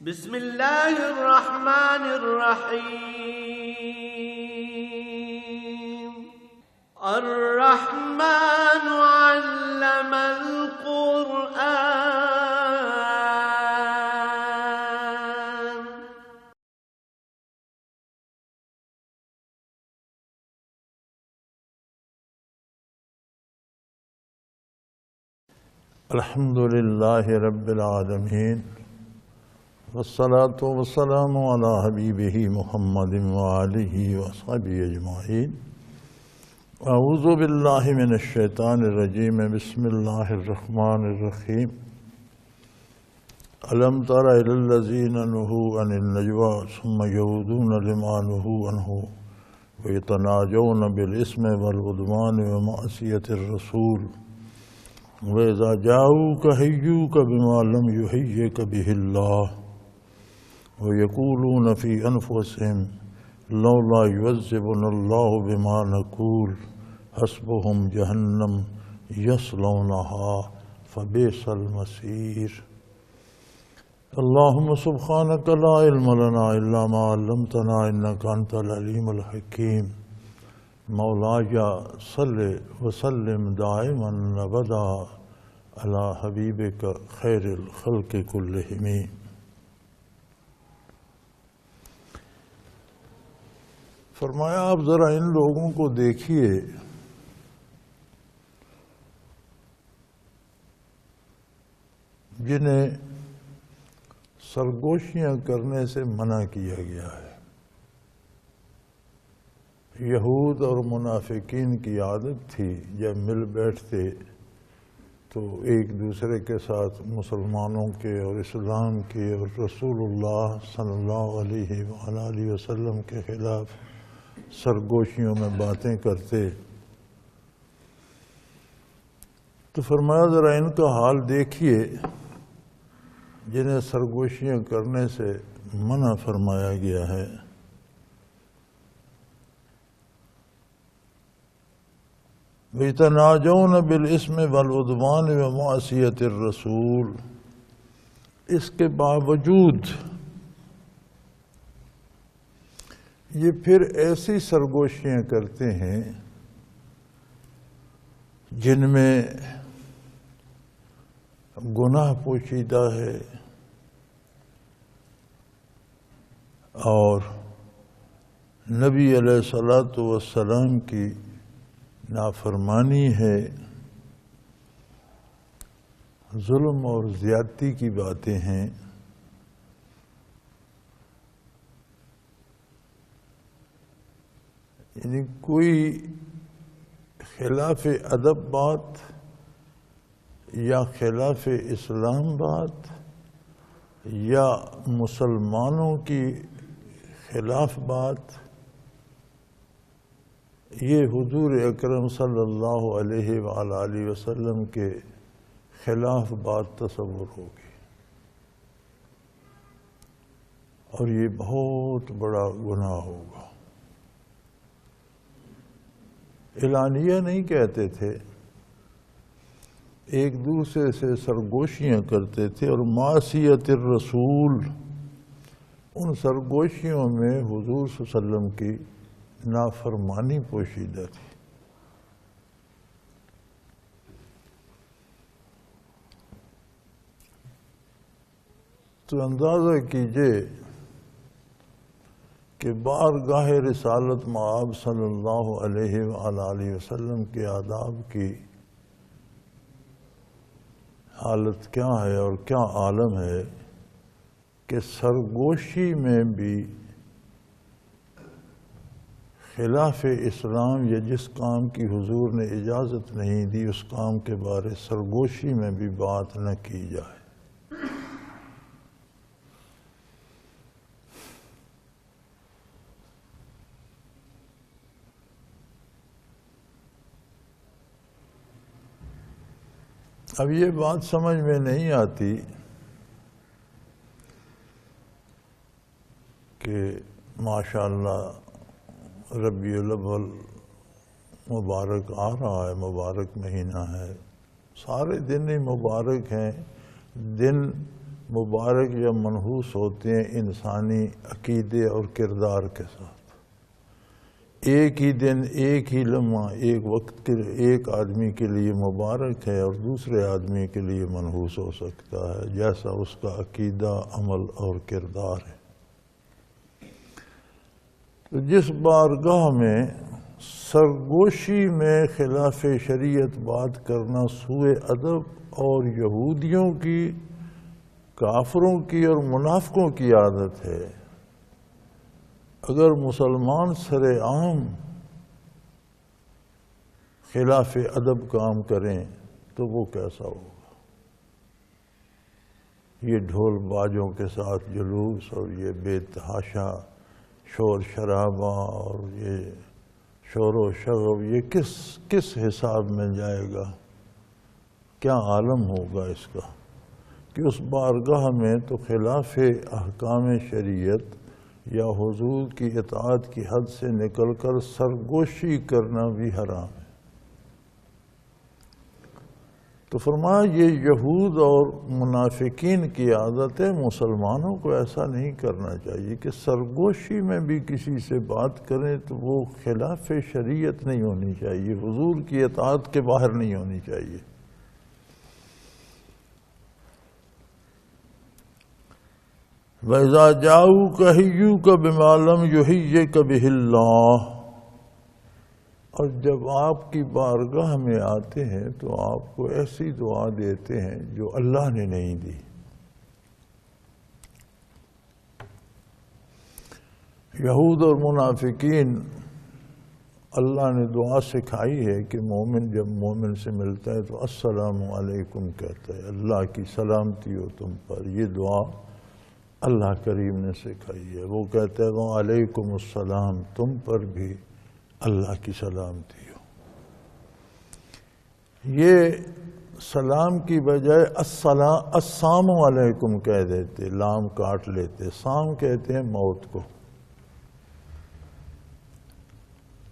بسم اللہ الرحمن الرحیم الرحمن علم القرآن الحمد للہ رب العالمین والصلاة والسلام علی حبیبہ محمد وآلہ وصحبہ اجمعین اعوذ باللہ من الشیطان الرجیم بسم اللہ الرحمن الرحیم الم تر الی الذین نہوا عن النجوى ثم یعودون لما نہوا عنہ ویتناجون بالاسم والعدوان ومعصیۃ الرسول وَإِذَا جَاءُوكَ حَيُّوكَ بِمَا لَمْ يُحَيِّكَ بِهِ اللَّهُ وَيَقُولُونَ فِي أَنفُسِهِمْ لَوْلَا يُعَذِّبُنَا اللَّهُ بِمَا نَقُولُ حَسْبُهُمْ جَهَنَّمُ يَصْلَوْنَهَا فَبِئْسَ الْمَصِيرُ اللهم سبحانك لا علم لنا إلا ما علمتنا إنك أنت العليم الحكيم مولاي صل وسلم دائما ابدا على حبيبك خير الخلق كلهم فرمایا آپ ذرا ان لوگوں کو دیکھیے جنہیں سرگوشیاں کرنے سے منع کیا گیا ہے۔ یہود اور منافقین کی عادت تھی جب مل بیٹھتے تو ایک دوسرے کے ساتھ مسلمانوں کے اور اسلام کے اور رسول اللہ صلی اللہ علیہ وآلہ وسلم کے خلاف سرگوشیوں میں باتیں کرتے۔ تو فرمایا ذرا ان کا حال دیکھیے جنہیں سرگوشیاں کرنے سے منع فرمایا گیا ہے۔ وَيَتَنَاجَوْنَ بِالْإِثْمِ وَالْعُدْوَانِ وَمَعْصِيَةِ الرَّسُولِ، اس کے باوجود یہ پھر ایسی سرگوشیاں کرتے ہیں جن میں گناہ پوشیدہ ہے اور نبی علیہ الصلوۃ والسلام کی نافرمانی ہے، ظلم اور زیادتی کی باتیں ہیں۔ یعنی کوئی خلاف ادب بات یا خلاف اسلام بات یا مسلمانوں کی خلاف بات، یہ حضور اکرم صلی اللہ علیہ وآلہ وسلم کے خلاف بات تصور ہوگی، اور یہ بہت بڑا گناہ ہوگا۔ اعلانیہ نہیں کہتے تھے، ایک دوسرے سے سرگوشیاں کرتے تھے، اور معصیت الرسول، ان سرگوشیوں میں حضور صلی اللہ علیہ وسلم کی نافرمانی پوشیدہ تھی۔ تو اندازہ کیجئے کہ بارگاہ رسالت مآب صلی اللہ علیہ وآلہ وسلم کے آداب کی حالت کیا ہے اور کیا عالم ہے کہ سرگوشی میں بھی خلاف اسلام یا جس کام کی حضور نے اجازت نہیں دی اس کام کے بارے سرگوشی میں بھی بات نہ کی جائے۔ اب یہ بات سمجھ میں نہیں آتی کہ ماشاءاللہ ربیع الاول مبارک آ رہا ہے، مبارک مہینہ ہے، سارے دن ہی مبارک ہیں، دن مبارک یا منحوس ہوتے ہیں انسانی عقیدے اور کردار کے ساتھ۔ ایک ہی دن، ایک ہی لمحہ، ایک وقت کے ایک آدمی کے لیے مبارک ہے اور دوسرے آدمی کے لیے منحوس ہو سکتا ہے، جیسا اس کا عقیدہ، عمل اور کردار ہے۔ تو جس بارگاہ میں سرگوشی میں خلاف شریعت بات کرنا سوء ادب اور یہودیوں کی، کافروں کی اور منافقوں کی عادت ہے، اگر مسلمان سر عام خلاف ادب کام کریں تو وہ کیسا ہوگا؟ یہ ڈھول باجوں کے ساتھ جلوس اور یہ بے تحاشا شور شرابہ اور یہ شور و شغب، یہ کس حساب میں جائے گا؟ کیا عالم ہوگا اس کا کہ اس بارگاہ میں تو خلاف احکام شریعت یا حضور کی اطاعت کی حد سے نکل کر سرگوشی کرنا بھی حرام ہے۔ تو فرمایا یہ یہود اور منافقین کی عادت ہے، مسلمانوں کو ایسا نہیں کرنا چاہیے کہ سرگوشی میں بھی کسی سے بات کریں تو وہ خلاف شریعت نہیں ہونی چاہیے، حضور کی اطاعت کے باہر نہیں ہونی چاہیے۔ وَإِذَا جَاءُوكَ حَيُّوكَ بِمَا لَمْ يُحَيِّكَ بِهِ اللَّهُ، اور جب آپ کی بارگاہ میں آتے ہیں تو آپ کو ایسی دعا دیتے ہیں جو اللہ نے نہیں دی۔ یہود اور منافقین، اللہ نے دعا سکھائی ہے کہ مومن جب مومن سے ملتا ہے تو السلام علیکم کہتا ہے، اللہ کی سلامتی ہو تم پر۔ یہ دعا اللہ کریم نے سکھائی ہے۔ وہ کہتا ہے وعلیکم السلام، تم پر بھی اللہ کی سلامتی ہو۔ یہ سلام کی بجائے السلام علیکم کہہ دیتے، لام کاٹ لیتے، سام کہتے ہیں موت کو،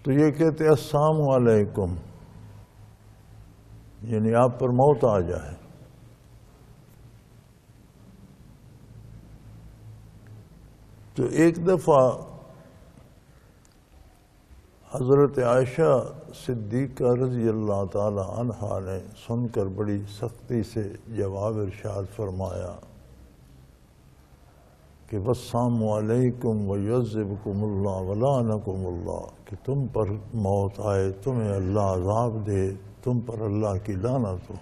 تو یہ کہتے ہیں السلام علیکم، یعنی آپ پر موت آ جائے۔ تو ایک دفعہ حضرت عائشہ صدیقہ رضی اللہ تعالی عنہا نے سن کر بڑی سختی سے جواب ارشاد فرمایا کہ والسلام علیکم ویعذبکم اللہ ولعنکم اللہ، کہ تم پر موت آئے، تمہیں اللہ عذاب دے، تم پر اللہ کی لعنت ہو۔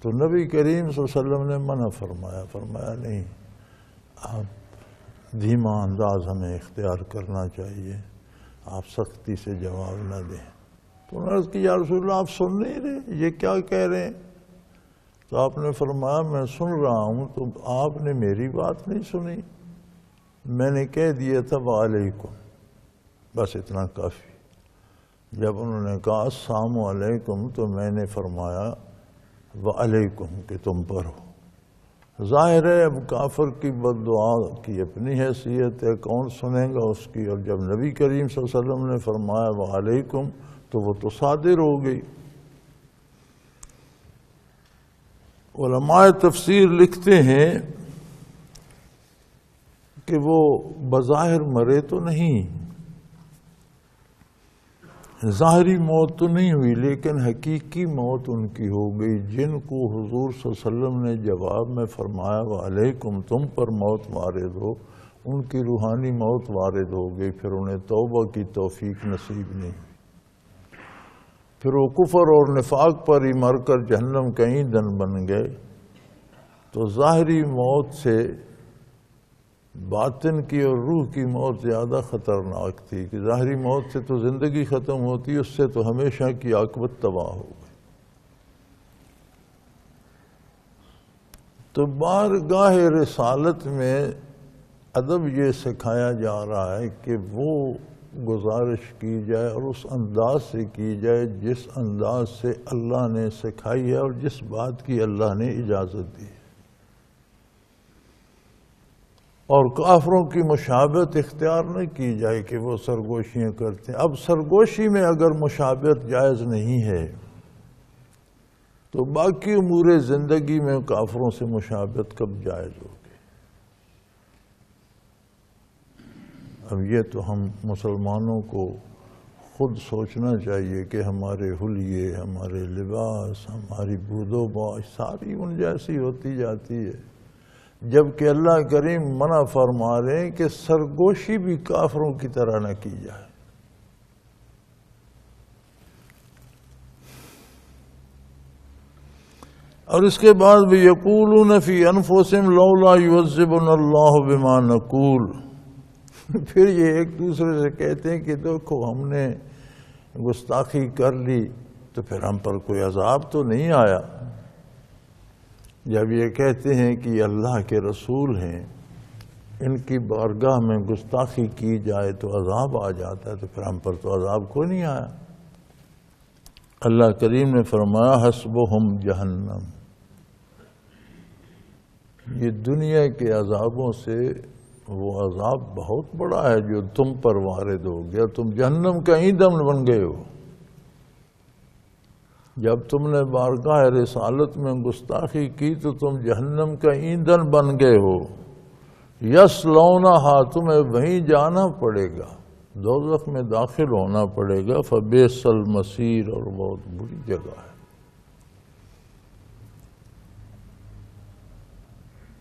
تو نبی کریم صلی اللہ علیہ وسلم نے منع فرمایا نہیں، آپ دھیما انداز ہمیں اختیار کرنا چاہیے، آپ سختی سے جواب نہ دیں۔ تو انہوں نے عرض کی یا رسول اللہ آپ سن نہیں رہے، یہ کیا کہہ رہے ہیں؟ تو آپ نے فرمایا میں سن رہا ہوں، تو آپ نے میری بات نہیں سنی، میں نے کہہ دیا تھا وعلیکم، بس اتنا کافی۔ جب انہوں نے کہا السلام علیکم تو میں نے فرمایا وعلیکم کہ تم پر ہو۔ ظاہر ہے اب کافر کی بد دعا کی اپنی حیثیت ہے، کون سنے گا اس کی، اور جب نبی کریم صلی اللہ علیہ وسلم نے فرمایا وعلیکم تو وہ تو صادر ہو گئی۔ علماء تفسیر لکھتے ہیں کہ وہ بظاہر مرے تو نہیں، ظاہری موت تو نہیں ہوئی، لیکن حقیقی موت ان کی ہو گئی، جن کو حضور صلی اللہ علیہ وسلم نے جواب میں فرمایا وعلیکم تم پر موت وارد ہو، ان کی روحانی موت وارد ہو گئی، پھر انہیں توبہ کی توفیق نصیب نہیں، پھر وہ کفر اور نفاق پر ہی مر کر جہنم کا ایندھن بن گئے۔ تو ظاہری موت سے باطن کی اور روح کی موت زیادہ خطرناک تھی، کہ ظاہری موت سے تو زندگی ختم ہوتی، اس سے تو ہمیشہ کی عاقبت تباہ ہو گئی۔ تو بارگاہ رسالت میں ادب یہ سکھایا جا رہا ہے کہ وہ گزارش کی جائے اور اس انداز سے کی جائے جس انداز سے اللہ نے سکھائی ہے اور جس بات کی اللہ نے اجازت دی، اور کافروں کی مشابہت اختیار نہ کی جائے کہ وہ سرگوشیاں کرتے ہیں۔ اب سرگوشی میں اگر مشابہت جائز نہیں ہے تو تو باقی امور زندگی میں کافروں سے مشابہت کب جائز ہوگی؟ اب یہ تو ہم مسلمانوں کو خود سوچنا چاہیے کہ ہمارے حلیے، ہمارے لباس، ہماری بود و باش ساری ان جیسی ہوتی جاتی ہے، جبکہ اللہ کریم منع فرما رہے ہیں کہ سرگوشی بھی کافروں کی طرح نہ کی جائے۔ اور اس کے بعد بھی یقولون فی انفسہم لولا یعذبنا اللہ بما نقول، پھر یہ ایک دوسرے سے کہتے ہیں کہ دیکھو ہم نے گستاخی کر لی تو پھر ہم پر کوئی عذاب تو نہیں آیا۔ جب یہ کہتے ہیں کہ یہ اللہ کے رسول ہیں، ان کی بارگاہ میں گستاخی کی جائے تو عذاب آ جاتا ہے، تو پھر ہم پر تو عذاب کوئی نہیں آیا۔ اللہ کریم نے فرمایا حسبہم جہنم، یہ دنیا کے عذابوں سے وہ عذاب بہت بڑا ہے جو تم پر وارد ہو گیا، تم جہنم کا ایندھن بن گئے ہو۔ جب تم نے بارگاہ رسالت میں گستاخی کی تو تم جہنم کا ایندھن بن گئے ہو۔ یصلونہا، تمہیں وہیں جانا پڑے گا، دوزخ میں داخل ہونا پڑے گا۔ فبئس المصیر، اور بہت بری جگہ ہے۔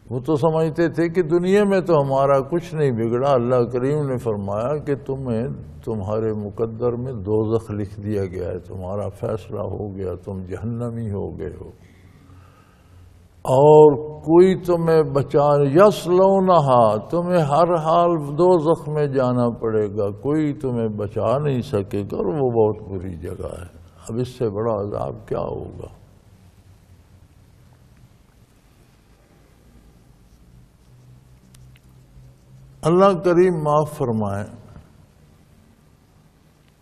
وہ تو سمجھتے تھے کہ دنیا میں تو ہمارا کچھ نہیں بگڑا، اللہ کریم نے فرمایا کہ تمہیں تمہارے مقدر میں دوزخ لکھ دیا گیا ہے، تمہارا فیصلہ ہو گیا، تم جہنمی ہو گئے ہو، اور کوئی تمہیں بچا، یصلونہا، تمہیں ہر حال دوزخ میں جانا پڑے گا، کوئی تمہیں بچا نہیں سکے گا، اور وہ بہت بری جگہ ہے۔ اب اس سے بڑا عذاب کیا ہوگا؟ اللہ کریم معاف فرمائے،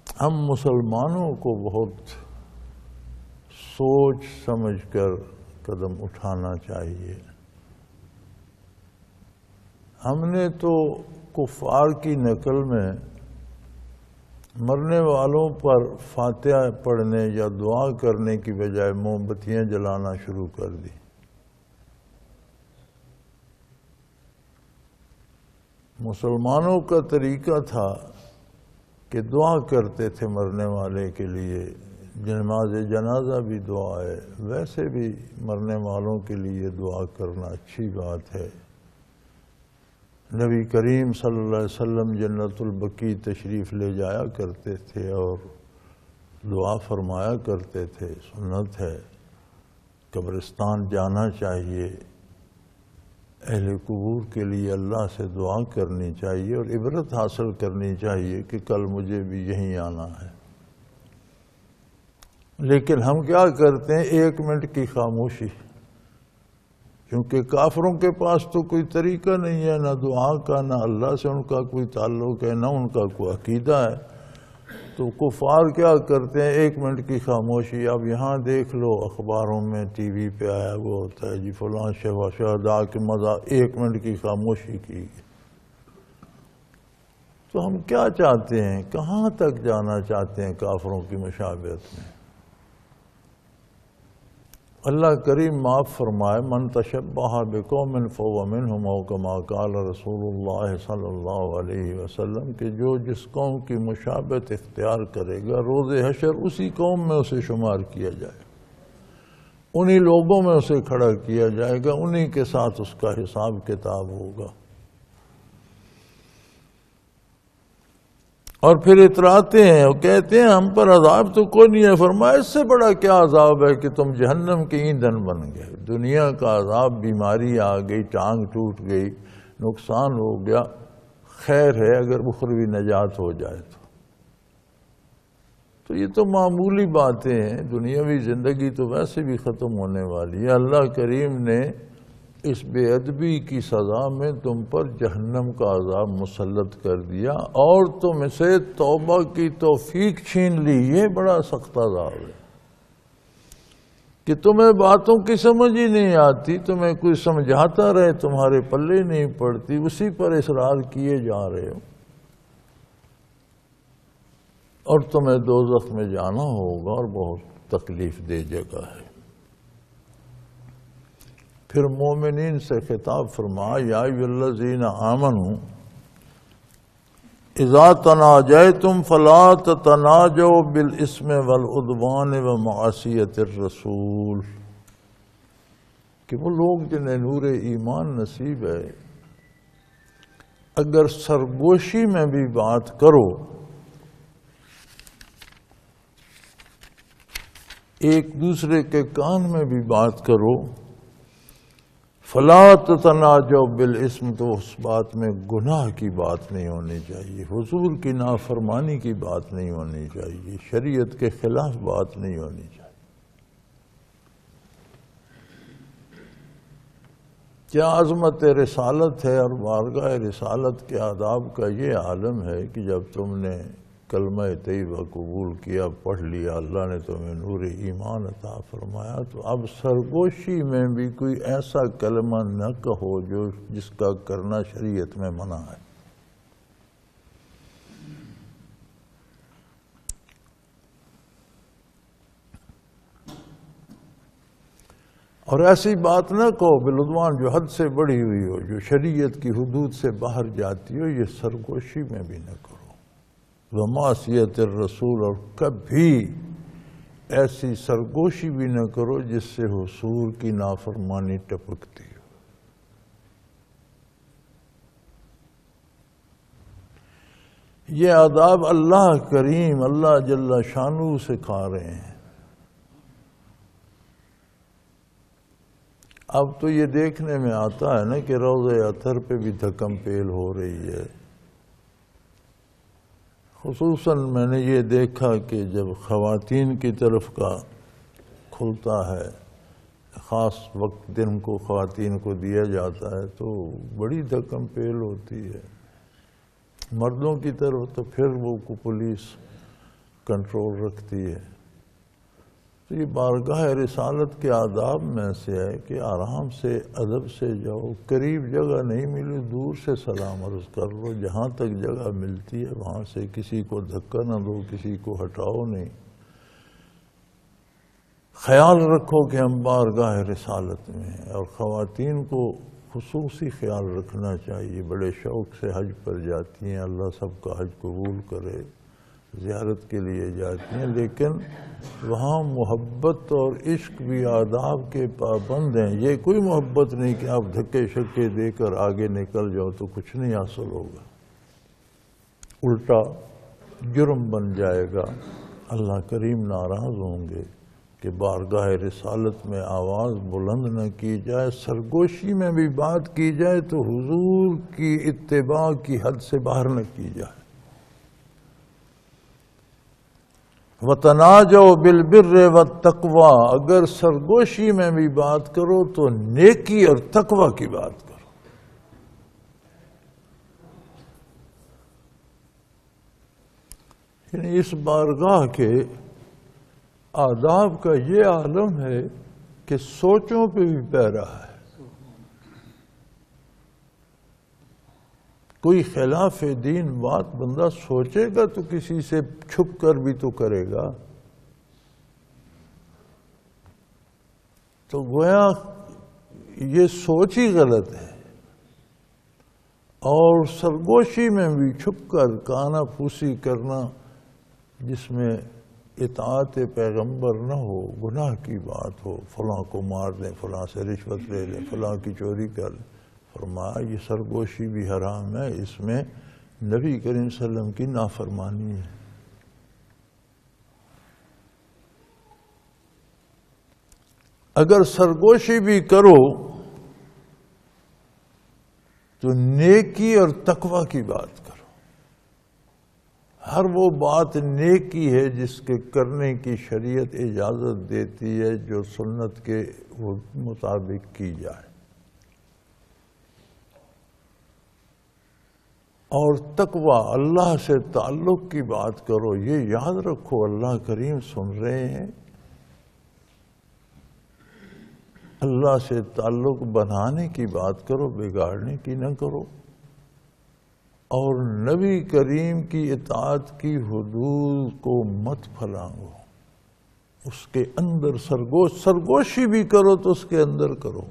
ہم مسلمانوں کو بہت سوچ سمجھ کر قدم اٹھانا چاہیے۔ ہم نے تو کفار کی نقل میں مرنے والوں پر فاتحہ پڑھنے یا دعا کرنے کی بجائے موم بتیاں جلانا شروع کر دی۔ مسلمانوں کا طریقہ تھا کہ دعا کرتے تھے مرنے والے کے لیے، نماز جنازہ بھی دعا ہے، ویسے بھی مرنے والوں کے لیے دعا کرنا اچھی بات ہے۔ نبی کریم صلی اللہ علیہ وسلم جنت البقیع تشریف لے جایا کرتے تھے اور دعا فرمایا کرتے تھے، سنت ہے۔ قبرستان جانا چاہیے، اہل قبور کے لیے اللہ سے دعا کرنی چاہیے اور عبرت حاصل کرنی چاہیے کہ کل مجھے بھی یہیں آنا ہے۔ لیکن ہم کیا کرتے ہیں؟ 1 منٹ کی خاموشی، کیونکہ کافروں کے پاس تو کوئی طریقہ نہیں ہے، نہ دعا کا، نہ اللہ سے ان کا کوئی تعلق ہے، نہ ان کا کوئی عقیدہ ہے، تو کفار کیا کرتے ہیں؟ 1 منٹ کی خاموشی۔ اب یہاں دیکھ لو اخباروں میں، ٹی وی پہ آیا وہ ہوتا ہے جی فلاں شہداء کے مزار، 1 منٹ کی خاموشی کی۔ تو ہم کیا چاہتے ہیں؟ کہاں تک جانا چاہتے ہیں کافروں کی مشابہت میں؟ اللہ کریم معاف فرمائے، من تشبہ بقوم فہو منہم، او کما قال رسول اللہ صلی اللہ علیہ وسلم، کہ جو جس قوم کی مشابہت اختیار کرے گا روز حشر اسی قوم میں اسے شمار کیا جائے، انہی لوگوں میں اسے کھڑا کیا جائے گا، انہی کے ساتھ اس کا حساب کتاب ہوگا۔ اور پھر اتراتے ہیں اور کہتے ہیں ہم پر عذاب تو کوئی نہیں ہے۔ فرمایا اس سے بڑا کیا عذاب ہے کہ تم جہنم کے ایندھن بن گئے۔ دنیا کا عذاب، بیماری آ گئی، ٹانگ ٹوٹ گئی، نقصان ہو گیا، خیر ہے اگر اخروی نجات ہو جائے تو یہ تو معمولی باتیں ہیں، دنیاوی زندگی تو ویسے بھی ختم ہونے والی ہے۔ اللہ کریم نے اس بے ادبی کی سزا میں تم پر جہنم کا عذاب مسلط کر دیا اور تم سے توبہ کی توفیق چھین لی۔ یہ بڑا سخت عذاب ہے کہ تمہیں باتوں کی سمجھ ہی نہیں آتی، تمہیں کوئی سمجھاتا رہے تمہارے پلے نہیں پڑتی، اسی پر اصرار کیے جا رہے ہو، اور تمہیں دوزخ میں جانا ہوگا اور بہت تکلیف دہ جگہ ہے۔ پھر مومنین سے خطاب فرمایا یا ایھا الذین آمنوا اذا تناجیتم فلا تتناجوا بالاسم والعدوان ومعصیۃ الرسول، کہ وہ لوگ جنہیں نور ایمان نصیب ہے اگر سرگوشی میں بھی بات کرو، ایک دوسرے کے کان میں بھی بات کرو، فلا تتناجوا بالاسم، تو اس بات میں گناہ کی بات نہیں ہونی چاہیے، حضور کی نافرمانی کی بات نہیں ہونی چاہیے، شریعت کے خلاف بات نہیں ہونی چاہیے۔ کیا عظمت رسالت ہے اور بارگاہ رسالت کے آداب کا یہ عالم ہے کہ جب تم نے کلمہ طیبہ قبول کیا، پڑھ لیا، اللہ نے تمہیں نور ایمان عطا فرمایا، تو اب سرگوشی میں بھی کوئی ایسا کلمہ نہ کہو جس کا کرنا شریعت میں منع ہے۔ اور ایسی بات نہ کہو بالعدوان جو حد سے بڑھی ہوئی ہو، جو شریعت کی حدود سے باہر جاتی ہو، یہ سرگوشی میں بھی نہ کرو۔ ومعصیۃ الرسول، اور کبھی ایسی سرگوشی بھی نہ کرو جس سے حضور کی نافرمانی ٹپکتی ہو۔ یہ آداب اللہ کریم، اللہ جل شانہ سکھا رہے ہیں۔ اب تو یہ دیکھنے میں آتا ہے نا کہ روضہ اطہر پہ بھی دھکم پیل ہو رہی ہے۔ خصوصاً میں نے یہ دیکھا کہ جب خواتین کی طرف کا کھلتا ہے، خاص وقت دن کو خواتین کو دیا جاتا ہے، تو بڑی دھکم پیل ہوتی ہے۔ مردوں کی طرف تو پھر وہ پولیس کنٹرول رکھتی ہے۔ تو یہ بارگاہ رسالت کے آداب میں سے ہے کہ آرام سے، ادب سے جاؤ، قریب جگہ نہیں ملی دور سے سلام عرض کر لو، جہاں تک جگہ ملتی ہے وہاں سے کسی کو دھکا نہ دو، کسی کو ہٹاؤ نہیں۔ خیال رکھو کہ ہم بارگاہ رسالت میں ہیں، اور خواتین کو خصوصی خیال رکھنا چاہیے، بڑے شوق سے حج پر جاتی ہیں، اللہ سب کا حج قبول کرے، زیارت کے لیے جاتی ہیں، لیکن وہاں محبت اور عشق بھی آداب کے پابند ہیں۔ یہ کوئی محبت نہیں کہ آپ دھکے شکے دے کر آگے نکل جاؤ تو کچھ نہیں حاصل ہوگا، الٹا جرم بن جائے گا، اللہ کریم ناراض ہوں گے کہ بارگاہ رسالت میں آواز بلند نہ کی جائے، سرگوشی میں بھی بات کی جائے تو حضور کی اتباع کی حد سے باہر نہ کی جائے۔ وَتَنَاجَوْا بِالْبِرِّ وَالتَّقْوَى، اگر سرگوشی میں بھی بات کرو تو نیکی اور تقوی کی بات کرو۔ یعنی اس بارگاہ کے آداب کا یہ عالم ہے کہ سوچوں پہ بھی پیرا ہے۔ کوئی خلاف دین بات بندہ سوچے گا تو کسی سے چھپ کر بھی تو کرے گا، تو گویا یہ سوچ ہی غلط ہے۔ اور سرگوشی میں بھی چھپ کر کانا پھوسی کرنا جس میں اطاعت پیغمبر نہ ہو، گناہ کی بات ہو، فلاں کو مار دیں، فلاں سے رشوت لے لیں، فلاں کی چوری کر لیں، فرمایا یہ سرگوشی بھی حرام ہے، اس میں نبی کریم صلی اللہ علیہ وسلم کی نافرمانی ہے۔ اگر سرگوشی بھی کرو تو نیکی اور تقوی کی بات کرو۔ ہر وہ بات نیکی ہے جس کے کرنے کی شریعت اجازت دیتی ہے، جو سنت کے مطابق کی جائے۔ اور تقوی، اللہ سے تعلق کی بات کرو۔ یہ یاد رکھو اللہ کریم سن رہے ہیں، اللہ سے تعلق بنانے کی بات کرو، بگاڑنے کی نہ کرو۔ اور نبی کریم کی اطاعت کی حدود کو مت پھلانگو، اس کے اندر سرگوشی بھی کرو تو اس کے اندر کرو،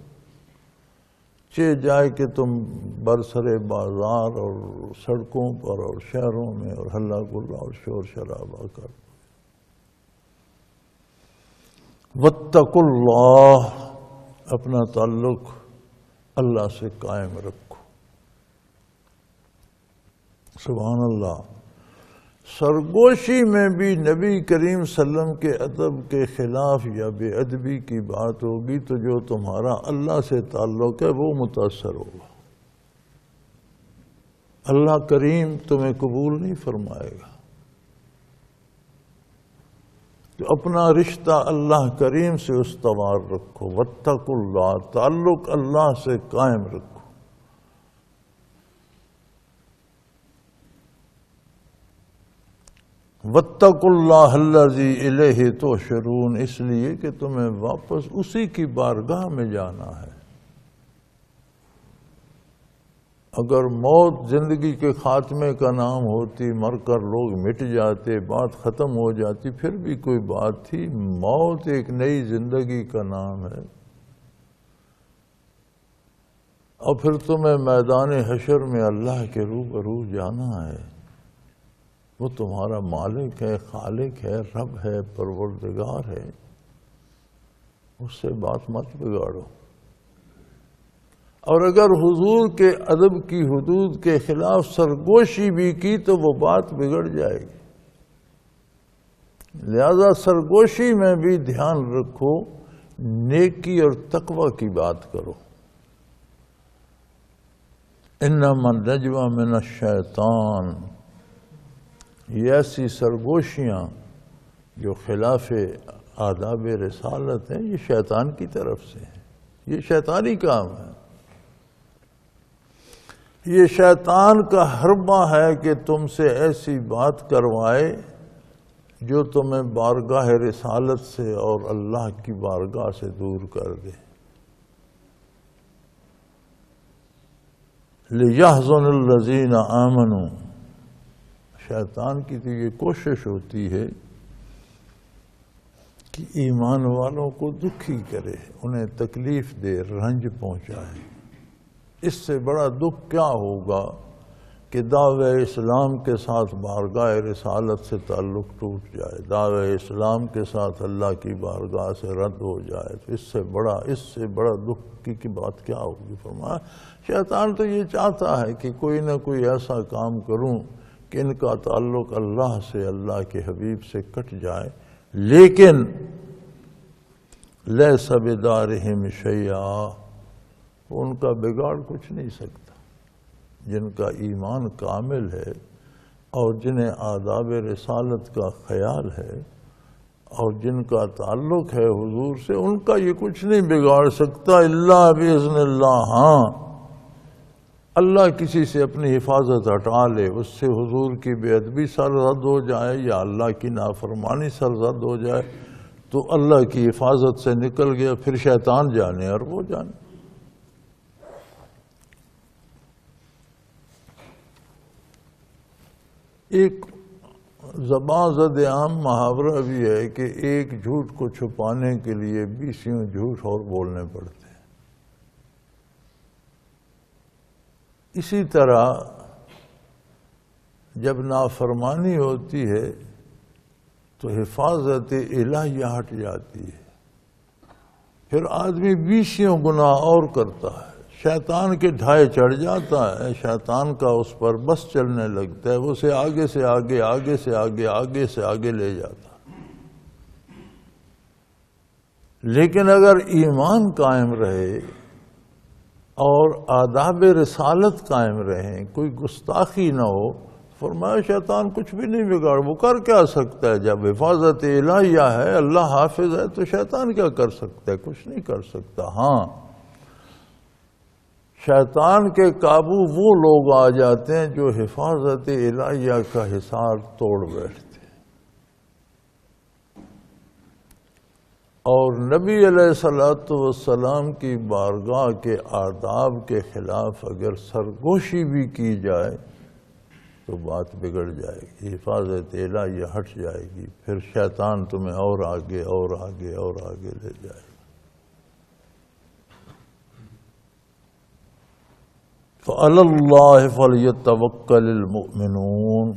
چہ جائے کہ تم برسر بازار اور سڑکوں پر اور شہروں میں اور ہلہ گلا اور شور شرابہ کر. واتقوا اللہ، اپنا تعلق اللہ سے قائم رکھو. سبحان اللہ. سرگوشی میں بھی نبی کریم صلی اللہ علیہ وسلم کے ادب کے خلاف یا بے ادبی کی بات ہوگی تو جو تمہارا اللہ سے تعلق ہے وہ متاثر ہوگا. اللہ کریم تمہیں قبول نہیں فرمائے گا. تو اپنا رشتہ اللہ کریم سے استوار رکھو. واتقوا اللہ، تعلق اللہ سے قائم رکھو. واتقوا اللہ الذی الیہ تحشرون، اس لیے کہ تمہیں واپس اسی کی بارگاہ میں جانا ہے. اگر موت زندگی کے خاتمے کا نام ہوتی، مر کر لوگ مٹ جاتے، بات ختم ہو جاتی، پھر بھی کوئی بات تھی. موت ایک نئی زندگی کا نام ہے، اور پھر تمہیں میدان حشر میں اللہ کے روبرو جانا ہے. وہ تمہارا مالک ہے، خالق ہے، رب ہے، پروردگار ہے. اس سے بات مت بگاڑو. اور اگر حضور کے ادب کی حدود کے خلاف سرگوشی بھی کی تو وہ بات بگڑ جائے گی. لہذا سرگوشی میں بھی دھیان رکھو، نیکی اور تقوی کی بات کرو. انما النجوى من الشیطان، یہ ایسی سرگوشیاں جو خلاف آداب رسالت ہیں، یہ شیطان کی طرف سے ہیں. یہ شیطانی کام ہے. یہ شیطان کا حربہ ہے کہ تم سے ایسی بات کروائے جو تمہیں بارگاہ رسالت سے اور اللہ کی بارگاہ سے دور کر دے. لِيَحْزُنَ الَّذِينَ آمَنُوا، شیطان کی تو یہ کوشش ہوتی ہے کہ ایمان والوں کو دکھی کرے، انہیں تکلیف دے، رنج پہنچائے. اس سے بڑا دکھ کیا ہوگا کہ دعوی اسلام کے ساتھ بارگاہ رسالت سے تعلق ٹوٹ جائے، دعوی اسلام کے ساتھ اللہ کی بارگاہ سے رد ہو جائے. تو اس سے بڑا دکھ کی بات کیا ہوگی. فرمایا شیطان تو یہ چاہتا ہے کہ کوئی نہ کوئی ایسا کام کروں کہ ان کا تعلق اللہ سے، اللہ کے حبیب سے کٹ جائے. لیکن لیس بدارہم شیئا، ان کا بگاڑ کچھ نہیں سکتا. جن کا ایمان کامل ہے اور جنہیں آداب رسالت کا خیال ہے اور جن کا تعلق ہے حضور سے، ان کا یہ کچھ نہیں بگاڑ سکتا. الا باذن اللہ، ہاں اللہ کسی سے اپنی حفاظت ہٹا لے، اس سے حضور کی بے ادبی سرزد ہو جائے یا اللہ کی نافرمانی سرزد ہو جائے تو اللہ کی حفاظت سے نکل گیا. پھر شیطان جانے اور وہ جانے. ایک زبان زد عام محاورہ بھی ہے کہ ایک جھوٹ کو چھپانے کے لیے 20 جھوٹ اور بولنے پڑتے ہیں. اسی طرح جب نافرمانی ہوتی ہے تو حفاظت الہیہ ہٹ جاتی ہے. پھر آدمی 20 گناہ اور کرتا ہے، شیطان کے ڈھائے چڑھ جاتا ہے، شیطان کا اس پر بس چلنے لگتا ہے، وہ اسے آگے سے آگے، آگے سے آگے، آگے سے آگے لے جاتا. لیکن اگر ایمان قائم رہے اور آداب رسالت قائم رہیں، کوئی گستاخی نہ ہو، فرمایا شیطان کچھ بھی نہیں بگاڑ. وہ کر کیا سکتا ہے؟ جب حفاظت الہیہ ہے، اللہ حافظ ہے، تو شیطان کیا کر سکتا ہے؟ کچھ نہیں کر سکتا. ہاں، شیطان کے قابو وہ لوگ آ جاتے ہیں جو حفاظت الہیہ کا حصار توڑ بیٹھتے ہیں. اور نبی علیہ الصلوۃ والسلام کی بارگاہ کے آداب کے خلاف اگر سرگوشی بھی کی جائے تو بات بگڑ جائے گی، حفاظت الہیہ ہٹ جائے گی. پھر شیطان تمہیں اور آگے اور آگے اور آگے لے جائے گا. فَعَلَى اللَّهِ فَلْيَتَوَكَّلِ الْمُؤْمِنُونَ،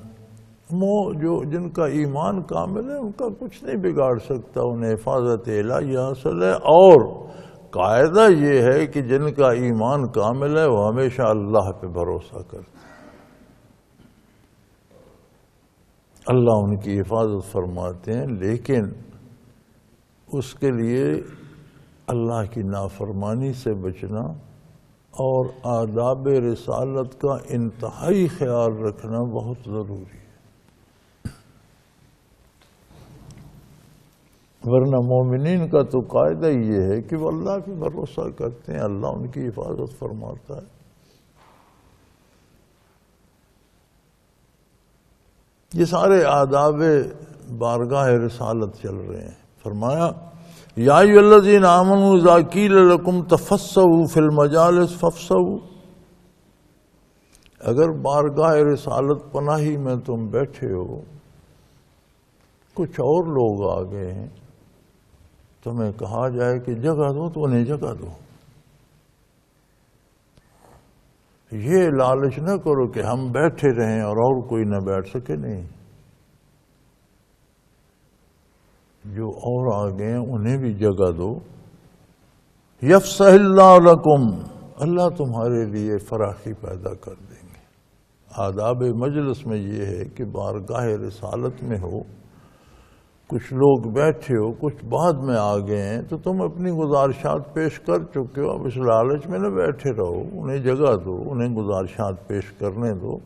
جن کا ایمان کامل ہے ان کا کچھ نہیں بگاڑ سکتا، انہیں حفاظت الہی حاصل ہے۔ اور قاعدہ یہ ہے کہ جن کا ایمان کامل ہے وہ ہمیشہ اللہ پہ بھروسہ کرتے، اللہ ان کی حفاظت فرماتے ہیں، لیکن اس کے لیے اللہ کی نافرمانی سے بچنا اور آداب رسالت کا انتہائی خیال رکھنا بہت ضروری ہے، ورنہ مومنین کا تو قاعدہ یہ ہے کہ وہ اللہ پہ بھروسہ کرتے ہیں، اللہ ان کی حفاظت فرماتا ہے۔ یہ سارے آداب بارگاہ رسالت چل رہے ہیں۔ فرمایا یا ایھا الذین آمنوا اذا قیل لکم تفسحوا فی المجالس فافسحوا، اگر بارگاہ رسالت پناہی میں تم بیٹھے ہو، کچھ اور لوگ آ گئے ہیں، تمہیں کہا جائے کہ جگہ دو تو انہیں جگہ دو۔ یہ لالچ نہ کرو کہ ہم بیٹھے رہیں اور کوئی نہ بیٹھ سکے، نہیں، جو اور آ گئے ہیں انہیں بھی جگہ دو۔ یفسح اللہ لکم، اللہ تمہارے لیے فراخی پیدا کر دیں گے۔ آداب مجلس میں یہ ہے کہ بارگاہ رسالت میں ہو، کچھ لوگ بیٹھے ہو، کچھ بعد میں آ گئے ہیں، تو تم اپنی گزارشات پیش کر چکے ہو، اب اس لالچ میں نہ بیٹھے رہو، انہیں جگہ دو، انہیں گزارشات پیش کرنے دو،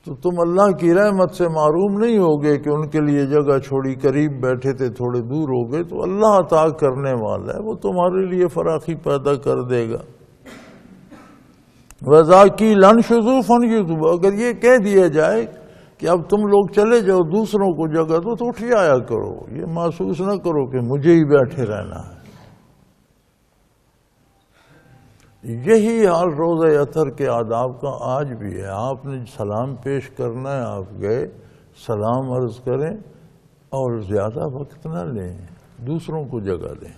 تو تم اللہ کی رحمت سے معروم نہیں ہوگے کہ ان کے لیے جگہ چھوڑی، قریب بیٹھے تھے تھوڑے دور ہو گئے، تو اللہ عطا کرنے والا ہے، وہ تمہارے لیے فراخی پیدا کر دے گا۔ وَإِذَا قِيلَ انشُزُوا فَانشُزُوا، اگر یہ کہہ دیا جائے کہ اب تم لوگ چلے جاؤ، دوسروں کو جگہ دو، تو اٹھ جایا کرو، یہ محسوس نہ کرو کہ مجھے ہی بیٹھے رہنا ہے۔ یہی حال روزہ اطہر کے آداب کا آج بھی ہے۔ آپ نے سلام پیش کرنا ہے، آپ گئے، سلام عرض کریں اور زیادہ وقت نہ لیں، دوسروں کو جگہ دیں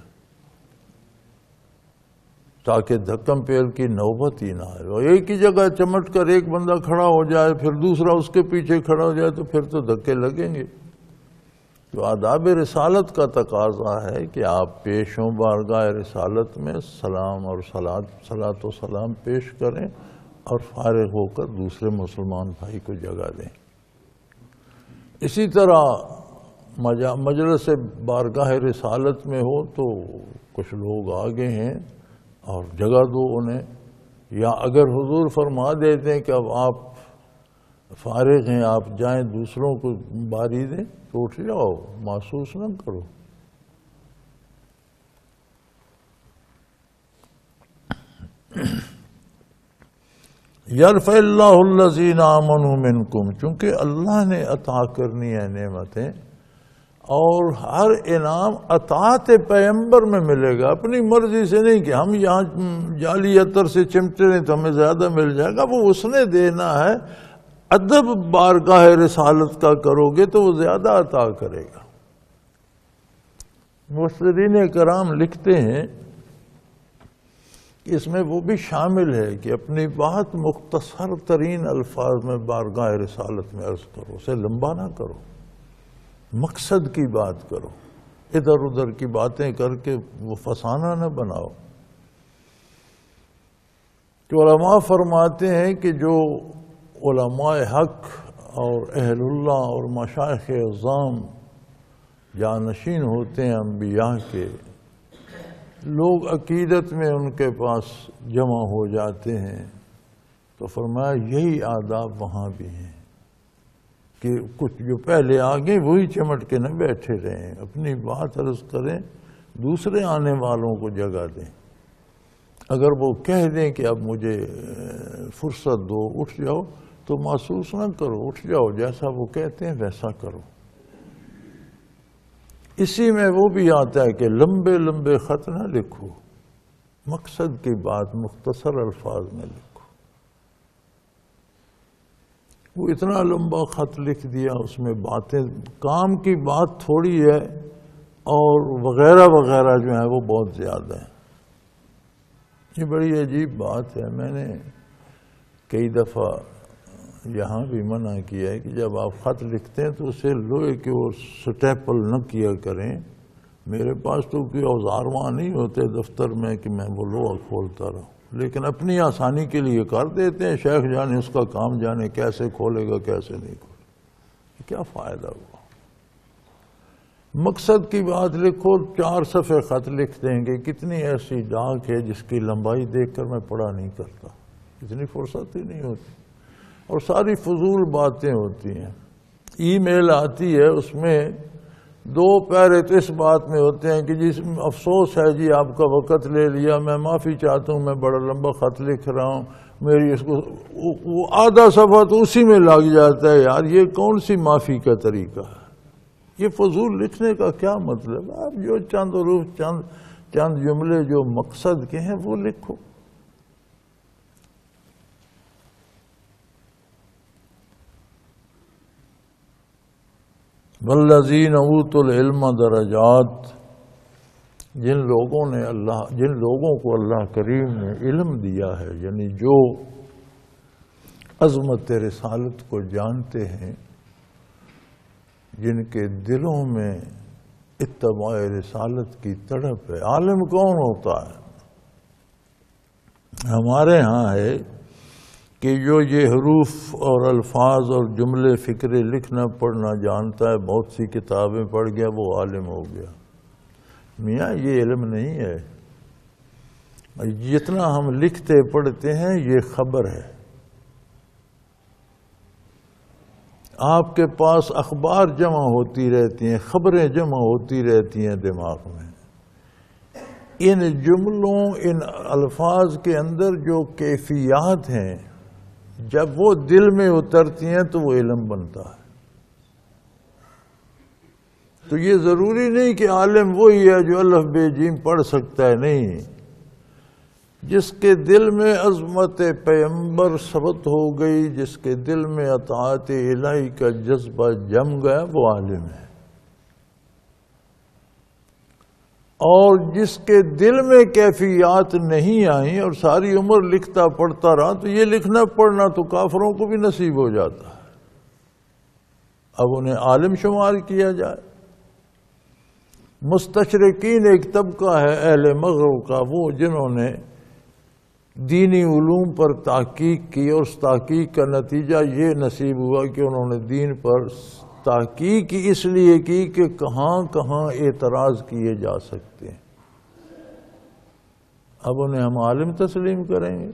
تاکہ دھکم پیل کی نوبت ہی نہ آئے۔ اور ایک ہی جگہ چمٹ کر ایک بندہ کھڑا ہو جائے، پھر دوسرا اس کے پیچھے کھڑا ہو جائے، تو پھر تو دھکے لگیں گے۔ تو آداب رسالت کا تقاضا ہے کہ آپ پیش ہوں بارگاہ رسالت میں، سلام اور صلاۃ و سلام پیش کریں اور فارغ ہو کر دوسرے مسلمان بھائی کو جگہ دیں۔ اسی طرح مجلس بارگاہ رسالت میں ہو تو کچھ لوگ آگے ہیں اور جگہ دو انہیں، یا اگر حضور فرما دیتے ہیں کہ اب آپ فارغ ہیں، آپ جائیں، دوسروں کو باری دیں، تو اٹھ جاؤ، محسوس نہ کرو۔ یرفع اللہ الذین آمنوا منکم، چونکہ اللہ نے عطا کرنی ہے نعمتیں، اور ہر انعام اطاعت پیغمبر میں ملے گا، اپنی مرضی سے نہیں کہ ہم یہاں جعلی عطر سے چمٹے رہیں تو ہمیں زیادہ مل جائے گا، وہ اس نے دینا ہے۔ ادب بارگاہ رسالت کا کرو گے تو وہ زیادہ عطا کرے گا۔ مفسرین کرام لکھتے ہیں کہ اس میں وہ بھی شامل ہے کہ اپنی بات مختصر ترین الفاظ میں بارگاہ رسالت میں عرض کرو، اسے لمبا نہ کرو، مقصد کی بات کرو، ادھر ادھر کی باتیں کر کے وہ فسانہ نہ بناؤ۔ کہ علماء فرماتے ہیں کہ جو علماء حق اور اہل اللہ اور مشائخ اعظام جانشین ہوتے ہیں انبیاء کے، لوگ عقیدت میں ان کے پاس جمع ہو جاتے ہیں، تو فرمایا یہی آداب وہاں بھی ہیں کہ کچھ جو پہلے آگے وہی چمٹ کے نہ بیٹھے رہیں، اپنی بات عرض کریں، دوسرے آنے والوں کو جگہ دیں۔ اگر وہ کہہ دیں کہ اب مجھے فرصت دو، اٹھ جاؤ، تو محسوس نہ کرو، اٹھ جاؤ، جیسا وہ کہتے ہیں ویسا کرو۔ اسی میں وہ بھی آتا ہے کہ لمبے لمبے خط نہ لکھو، مقصد کی بات مختصر الفاظ میں لکھو۔ وہ اتنا لمبا خط لکھ دیا، اس میں باتیں، کام کی بات تھوڑی ہے اور وغیرہ وغیرہ جو ہیں وہ بہت زیادہ ہیں۔ یہ بڑی عجیب بات ہے۔ میں نے کئی دفعہ یہاں بھی منع کیا ہے کہ جب آپ خط لکھتے ہیں تو اسے لوہے کے وہ سٹیپل نہ کیا کریں. میرے پاس تو کوئی اوزار وہاں نہیں ہوتے دفتر میں کہ میں وہ لوہا کھولتا رہوں، لیکن اپنی آسانی کے لیے کر دیتے ہیں. شیخ جانے اس کا کام جانے کیسے کھولے گا کیسے نہیں کھولے گا. کیا فائدہ ہوا؟ مقصد کی بات لکھو. 4 صفحے خط لکھ دیں گے. کتنی ایسی ڈاک ہے جس کی لمبائی دیکھ کر میں پڑھا نہیں کرتا، اتنی فرصت ہی نہیں ہوتی، اور ساری فضول باتیں ہوتی ہیں. ای میل آتی ہے، اس میں 2 پیرے تو اس بات میں ہوتے ہیں کہ جس میں افسوس ہے جی آپ کا وقت لے لیا، میں معافی چاہتا ہوں، میں بڑا لمبا خط لکھ رہا ہوں، میری اس کو وہ آدھا صفحہ تو اسی میں لگ جاتا ہے. یار یہ کون سی معافی کا طریقہ ہے؟ یہ فضول لکھنے کا کیا مطلب؟ آپ جو چند حروف چند جملے جو مقصد کے ہیں وہ لکھو. والذین اوتوا العلم درجات، جن لوگوں کو اللہ کریم نے علم دیا ہے، یعنی جو عظمت رسالت کو جانتے ہیں، جن کے دلوں میں اتباع رسالت کی تڑپ ہے. عالم کون ہوتا ہے؟ ہمارے ہاں ہے کہ جو یہ حروف اور الفاظ اور جملے فکرے لکھنا پڑھنا جانتا ہے، بہت سی کتابیں پڑھ گیا، وہ عالم ہو گیا. میاں یہ علم نہیں ہے. جتنا ہم لکھتے پڑھتے ہیں یہ خبر ہے. آپ کے پاس اخبار جمع ہوتی رہتی ہیں، خبریں جمع ہوتی رہتی ہیں دماغ میں. ان جملوں ان الفاظ کے اندر جو کیفیات ہیں، جب وہ دل میں اترتی ہیں تو وہ علم بنتا ہے. تو یہ ضروری نہیں کہ عالم وہی ہے جو الف بے جیم پڑھ سکتا ہے. نہیں، جس کے دل میں عظمت پیغمبر ثبت ہو گئی، جس کے دل میں اطاعت الہی کا جذبہ جم گیا، وہ عالم ہے. اور جس کے دل میں کیفیات نہیں آئیں اور ساری عمر لکھتا پڑھتا رہا، تو یہ لکھنا پڑھنا تو کافروں کو بھی نصیب ہو جاتا ہے. اب انہیں عالم شمار کیا جائے. مستشرقین ایک طبقہ ہے اہل مغرب کا، وہ جنہوں نے دینی علوم پر تحقیق کی، اور اس تحقیق کا نتیجہ یہ نصیب ہوا کہ انہوں نے دین پر تحقیق اس لیے کی کہ کہاں کہاں اعتراض کیے جا سکتے ہیں. اب انہیں ہم عالم تسلیم کریں گے؟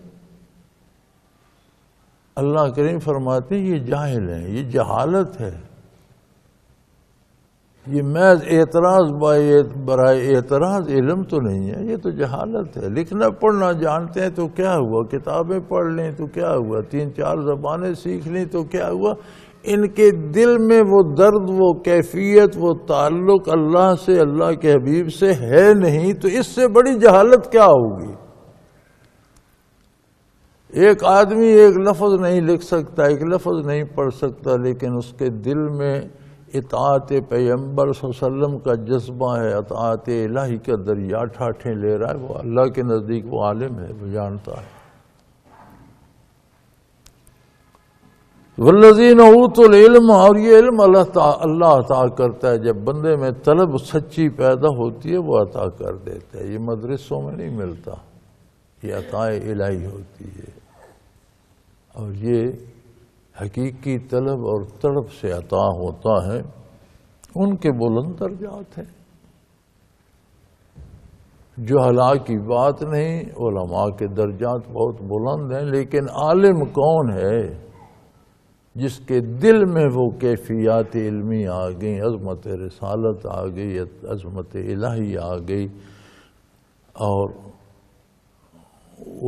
اللہ کریم فرماتے ہیں یہ جاہل ہیں، یہ جہالت ہے. یہ محض اعتراض برائے اعتراض علم تو نہیں ہے، یہ تو جہالت ہے. لکھنا پڑھنا جانتے ہیں تو کیا ہوا، کتابیں پڑھ لیں تو کیا ہوا، 3-4 زبانیں سیکھ لیں تو کیا ہوا. ان کے دل میں وہ درد، وہ کیفیت، وہ تعلق اللہ سے، اللہ کے حبیب سے ہے نہیں. تو اس سے بڑی جہالت کیا ہوگی؟ ایک آدمی ایک لفظ نہیں لکھ سکتا، ایک لفظ نہیں پڑھ سکتا، لیکن اس کے دل میں اطاعت پیغمبر صلی اللہ علیہ وسلم کا جذبہ ہے، اطاعت الہی کا دریا ٹھاٹھیں لے رہا ہے. وہ اللہ کے نزدیک وہ عالم ہے، وہ جانتا ہے. والذین اوتوا العلم، اور یہ علم اللہ عطا کرتا ہے. جب بندے میں طلب سچی پیدا ہوتی ہے وہ عطا کر دیتا ہے. یہ مدرسوں میں نہیں ملتا، یہ عطا الہی ہوتی ہے. اور یہ حقیقی طلب اور تڑپ سے عطا ہوتا ہے. ان کے بلند درجات ہیں. جہلاء کی بات نہیں، علماء کے درجات بہت بلند ہیں. لیکن عالم کون ہے؟ جس کے دل میں وہ کیفیات علمی آ گئی، عظمت رسالت آ گئی، عظمت الہی آ گئی، اور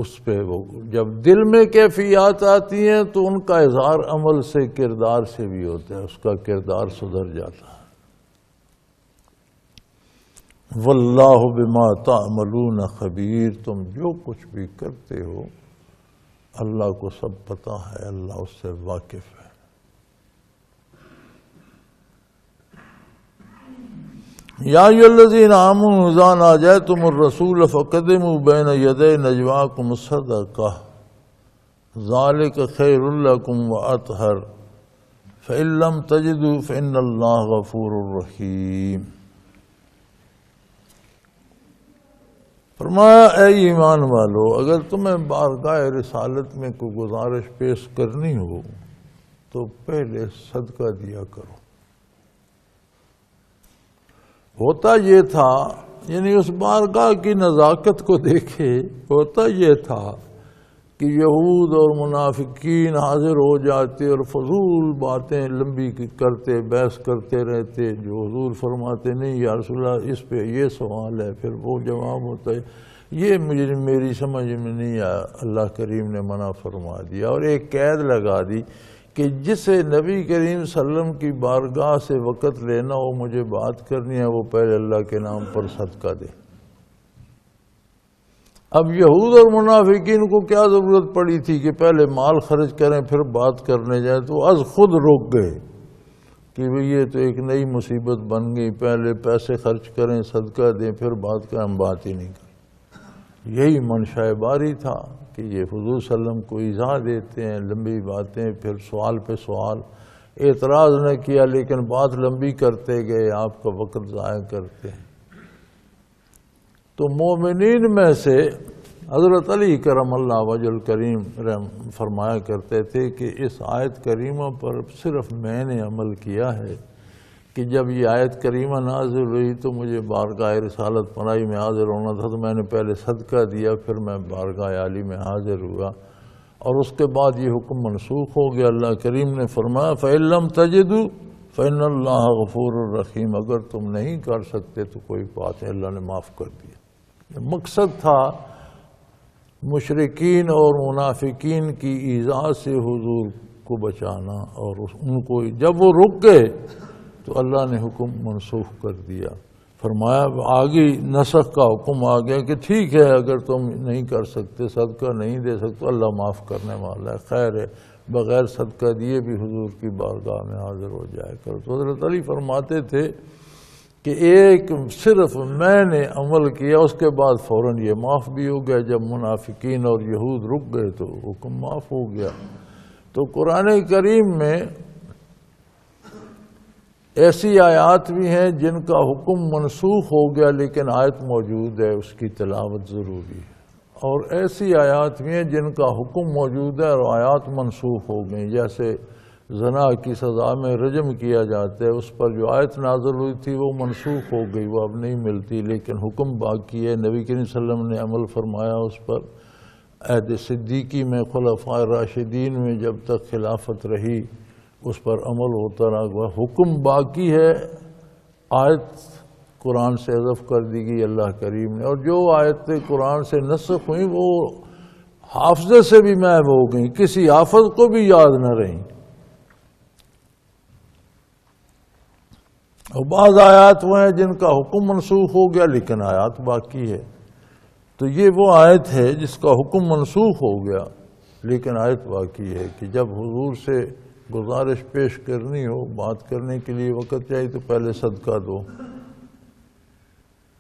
اس پہ وہ جب دل میں کیفیات آتی ہیں تو ان کا اظہار عمل سے، کردار سے بھی ہوتا ہے. اس کا کردار سدھر جاتا ہے. واللہ بما تعملون خبیر، تم جو کچھ بھی کرتے ہو اللہ کو سب پتہ ہے، اللہ اس سے واقف ہے. یا ایھا الذین آمنوا اذا ناجیتم الرسول فقدموا بین یدی نجواکم الصدقہ. ذالک خیر لکم واطہر فإن لم تجدوا فإن اللہ غفور الرحیم۔ فرمایا اے ایمان والو، اگر تمہیں بارگاہ رسالت میں کوئی گزارش پیش کرنی ہو تو پہلے صدقہ دیا کرو۔ ہوتا یہ تھا، یعنی اس بارگاہ کی نزاکت کو دیکھے، ہوتا یہ تھا کہ یہود اور منافقین حاضر ہو جاتے اور فضول باتیں لمبی کرتے، بحث کرتے رہتے، جو حضور فرماتے نہیں یا رسول اللہ اس پہ یہ سوال ہے، پھر وہ جواب ہوتا ہے یہ میری سمجھ میں نہیں آیا، اللہ کریم نے منع فرما دیا اور ایک قید لگا دی کہ جسے نبی کریم صلی اللہ علیہ وسلم کی بارگاہ سے وقت لینا ہو، مجھے بات کرنی ہے، وہ پہلے اللہ کے نام پر صدقہ دے۔ اب یہود اور منافقین کو کیا ضرورت پڑی تھی کہ پہلے مال خرچ کریں پھر بات کرنے جائیں، تو از خود رک گئے کہ یہ تو ایک نئی مصیبت بن گئی، پہلے پیسے خرچ کریں، صدقہ دیں، پھر بات کریں، ہم بات ہی نہیں کریں۔ یہی منشاء باری تھا کہ یہ حضور صلی اللہ علیہ وسلم کو ایذا دیتے ہیں، لمبی باتیں، پھر سوال پہ سوال، اعتراض نہ کیا لیکن بات لمبی کرتے گئے، آپ کا وقت ضائع کرتے ہیں۔ تو مومنین میں سے حضرت علی کرم اللہ وجہ الکریم فرمایا کرتے تھے کہ اس آیت کریمہ پر صرف میں نے عمل کیا ہے کہ جب یہ آیت کریمہ نازل ہوئی تو مجھے بارگاہ رسالت پناہی میں حاضر ہونا تھا، تو میں نے پہلے صدقہ دیا، پھر میں بارگاہ عالی میں حاضر ہوا، اور اس کے بعد یہ حکم منسوخ ہو گیا۔ اللہ کریم نے فرمایا فَإِن لَّمْ تَجِدُوا فَإِنَّ اللَّهَ غَفُورٌ رَحِيمٌ، اگر تم نہیں کر سکتے تو کوئی بات ہے، اللہ نے معاف کر دیا۔ مقصد تھا مشرکین اور منافقین کی ایذا سے حضور کو بچانا، اور ان کو جب وہ رک گئے تو اللہ نے حکم منسوخ کر دیا۔ فرمایا آگے نسخ کا حکم آ گیا کہ ٹھیک ہے اگر تم نہیں کر سکتے، صدقہ نہیں دے سکتے، اللہ معاف کرنے والا ہے، خیر ہے، بغیر صدقہ دیے بھی حضور کی بارگاہ میں حاضر ہو جائے کر۔ تو حضرت علی فرماتے تھے کہ ایک صرف میں نے عمل کیا، اس کے بعد فوراً یہ معاف بھی ہو گیا، جب منافقین اور یہود رک گئے تو حکم معاف ہو گیا۔ تو قرآن کریم میں ایسی آیات بھی ہیں جن کا حکم منسوخ ہو گیا لیکن آیت موجود ہے، اس کی تلاوت ضروری ہے، اور ایسی آیات بھی ہیں جن کا حکم موجود ہے اور آیات منسوخ ہو گئی، جیسے زنا کی سزا میں رجم کیا جاتا ہے، اس پر جو آیت نازل ہوئی تھی وہ منسوخ ہو گئی، وہ اب نہیں ملتی، لیکن حکم باقی ہے، نبی کریم صلی اللہ علیہ وسلم نے عمل فرمایا اس پر۔ عہد صدیقی میں خلفاء راشدین میں جب تک خلافت رہی اس پر عمل ہوتا رہا، حکم باقی ہے، آیت قرآن سے حذف کر دی گئی اللہ کریم نے، اور جو آیتیں قرآن سے نسخ ہوئیں وہ حافظے سے بھی محو ہو گئیں، کسی حافظ کو بھی یاد نہ رہیں، اور بعض آیات وہ ہیں جن کا حکم منسوخ ہو گیا لیکن آیات باقی ہے۔ تو یہ وہ آیت ہے جس کا حکم منسوخ ہو گیا لیکن آیت باقی ہے کہ جب حضور سے گزارش پیش کرنی ہو، بات کرنے کے لیے وقت چاہیے تو پہلے صدقہ دو۔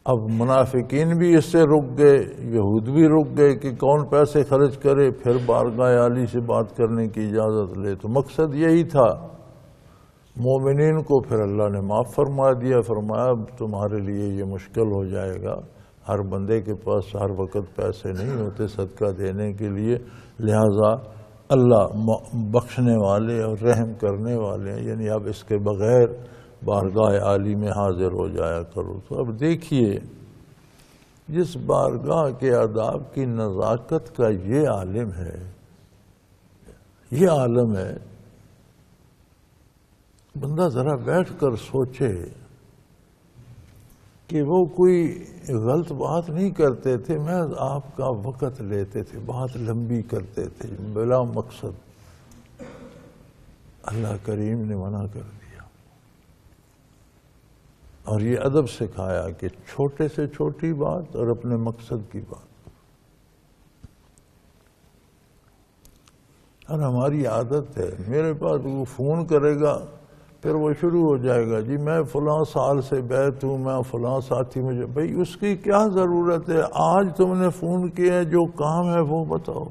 اب منافقین بھی اس سے رک گئے، یہود بھی رک گئے کہ کون پیسے خرچ کرے پھر بارگاہ عالی سے بات کرنے کی اجازت لے، تو مقصد یہی تھا۔ مومنین کو پھر اللہ نے معاف فرما دیا، فرمایا اب تمہارے لیے یہ مشکل ہو جائے گا، ہر بندے کے پاس ہر وقت پیسے نہیں ہوتے صدقہ دینے کے لیے، لہذا اللہ بخشنے والے اور رحم کرنے والے ہیں، یعنی اب اس کے بغیر بارگاہ عالی میں حاضر ہو جایا کرو۔ تو اب دیکھیے جس بارگاہ کے آداب کی نزاکت کا یہ عالم ہے، یہ عالم ہے، بندہ ذرا بیٹھ کر سوچے کہ وہ کوئی غلط بات نہیں کرتے تھے، محض آپ کا وقت لیتے تھے، بات لمبی کرتے تھے بلا مقصد، اللہ کریم نے منع کر دیا، اور یہ ادب سکھایا کہ چھوٹے سے چھوٹی بات اور اپنے مقصد کی بات۔ اور ہماری عادت ہے، میرے پاس وہ فون کرے گا پھر وہ شروع ہو جائے گا، جی میں فلاں سال سے بیعت ہوں، میں فلاں ساتھی مجھے، بھئی اس کی کیا ضرورت ہے؟ آج تم نے فون کیا ہے، جو کام ہے وہ بتاؤ،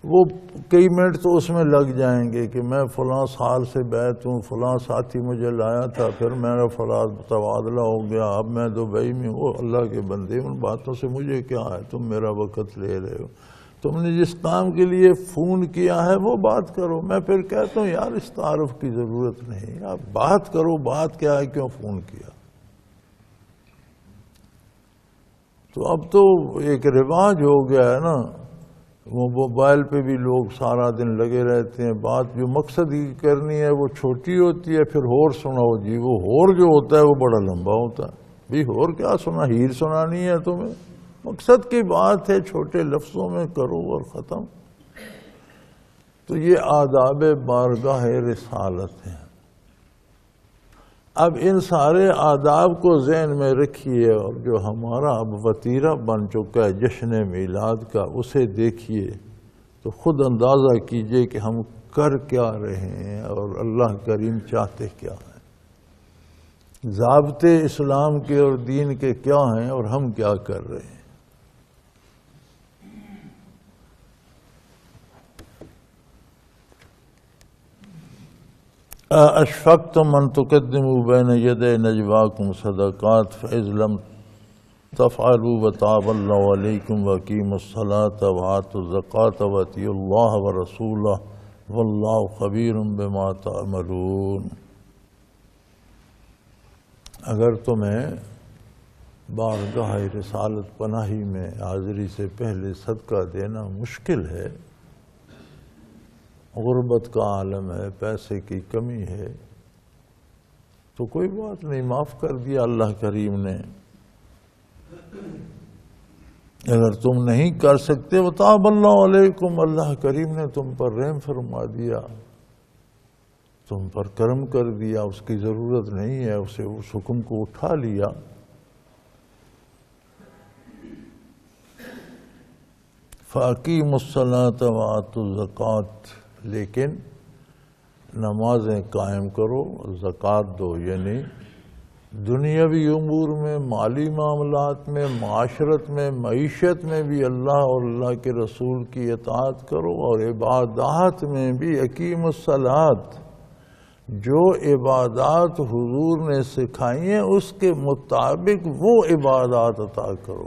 وہ کئی منٹ تو اس میں لگ جائیں گے کہ میں فلاں سال سے بیعت ہوں، فلاں ساتھی مجھے لایا تھا، پھر میرا فلاں تبادلہ ہو گیا، اب میں دبئی میں ہوں۔ اللہ کے بندے، ان باتوں سے مجھے کیا ہے؟ تم میرا وقت لے رہے ہو۔ تم نے جس کام کے لیے فون کیا ہے وہ بات کرو۔ میں پھر کہتا ہوں یار اس تعارف کی ضرورت نہیں، آپ بات کرو، بات کیا ہے، کیوں فون کیا؟ تو اب تو ایک رواج ہو گیا ہے نا، وہ موبائل پہ بھی لوگ سارا دن لگے رہتے ہیں، بات جو مقصد کی کرنی ہے وہ چھوٹی ہوتی ہے، پھر ہور سناؤ جی، وہ ہور جو ہوتا ہے وہ بڑا لمبا ہوتا ہے۔ بھی ہور کیا سنا، ہیر سنانی ہے تمہیں؟ مقصد کی بات ہے، چھوٹے لفظوں میں کرو اور ختم۔ تو یہ آداب بارگاہ رسالت ہیں۔ اب ان سارے آداب کو ذہن میں رکھیے، اور جو ہمارا اب وتیرہ بن چکا ہے جشن میلاد کا، اسے دیکھیے تو خود اندازہ کیجئے کہ ہم کر کیا رہے ہیں اور اللہ کریم چاہتے کیا ہیں، ضابطے اسلام کے اور دین کے کیا ہیں اور ہم کیا کر رہے ہیں۔ اشفقتم ان تقدموا بین یدی نجواکم صدقات فاذ لم تفعلوا وتاب اللہ علیکم واقیموا الصلاة وآتوا الزکاة واطیعوا اللہ ورسولہ واللہ خبیر بما تعملون۔ اگر تمہیں بارگاہ رسالت پناہی میں حاضری سے پہلے صدقہ دینا مشکل ہے، غربت کا عالم ہے، پیسے کی کمی ہے، تو کوئی بات نہیں، معاف کر دیا اللہ کریم نے۔ اگر تم نہیں کر سکتے وتاب اللہ علیکم، اللہ کریم نے تم پر رحم فرما دیا، تم پر کرم کر دیا، اس کی ضرورت نہیں ہے، اسے اس حکم کو اٹھا لیا۔ فَأَقِیمُوا الصَّلَاةَ وَآتُوا الزَّکَاةَ، لیکن نمازیں قائم کرو، زکوٰۃ دو، یعنی دنیاوی امور میں، مالی معاملات میں، معاشرت میں، معیشت میں بھی اللہ اور اللہ کے رسول کی اطاعت کرو، اور عبادات میں بھی اقیم الصلاۃ، جو عبادات حضور نے سکھائی ہیں اس کے مطابق وہ عبادات عطا کرو۔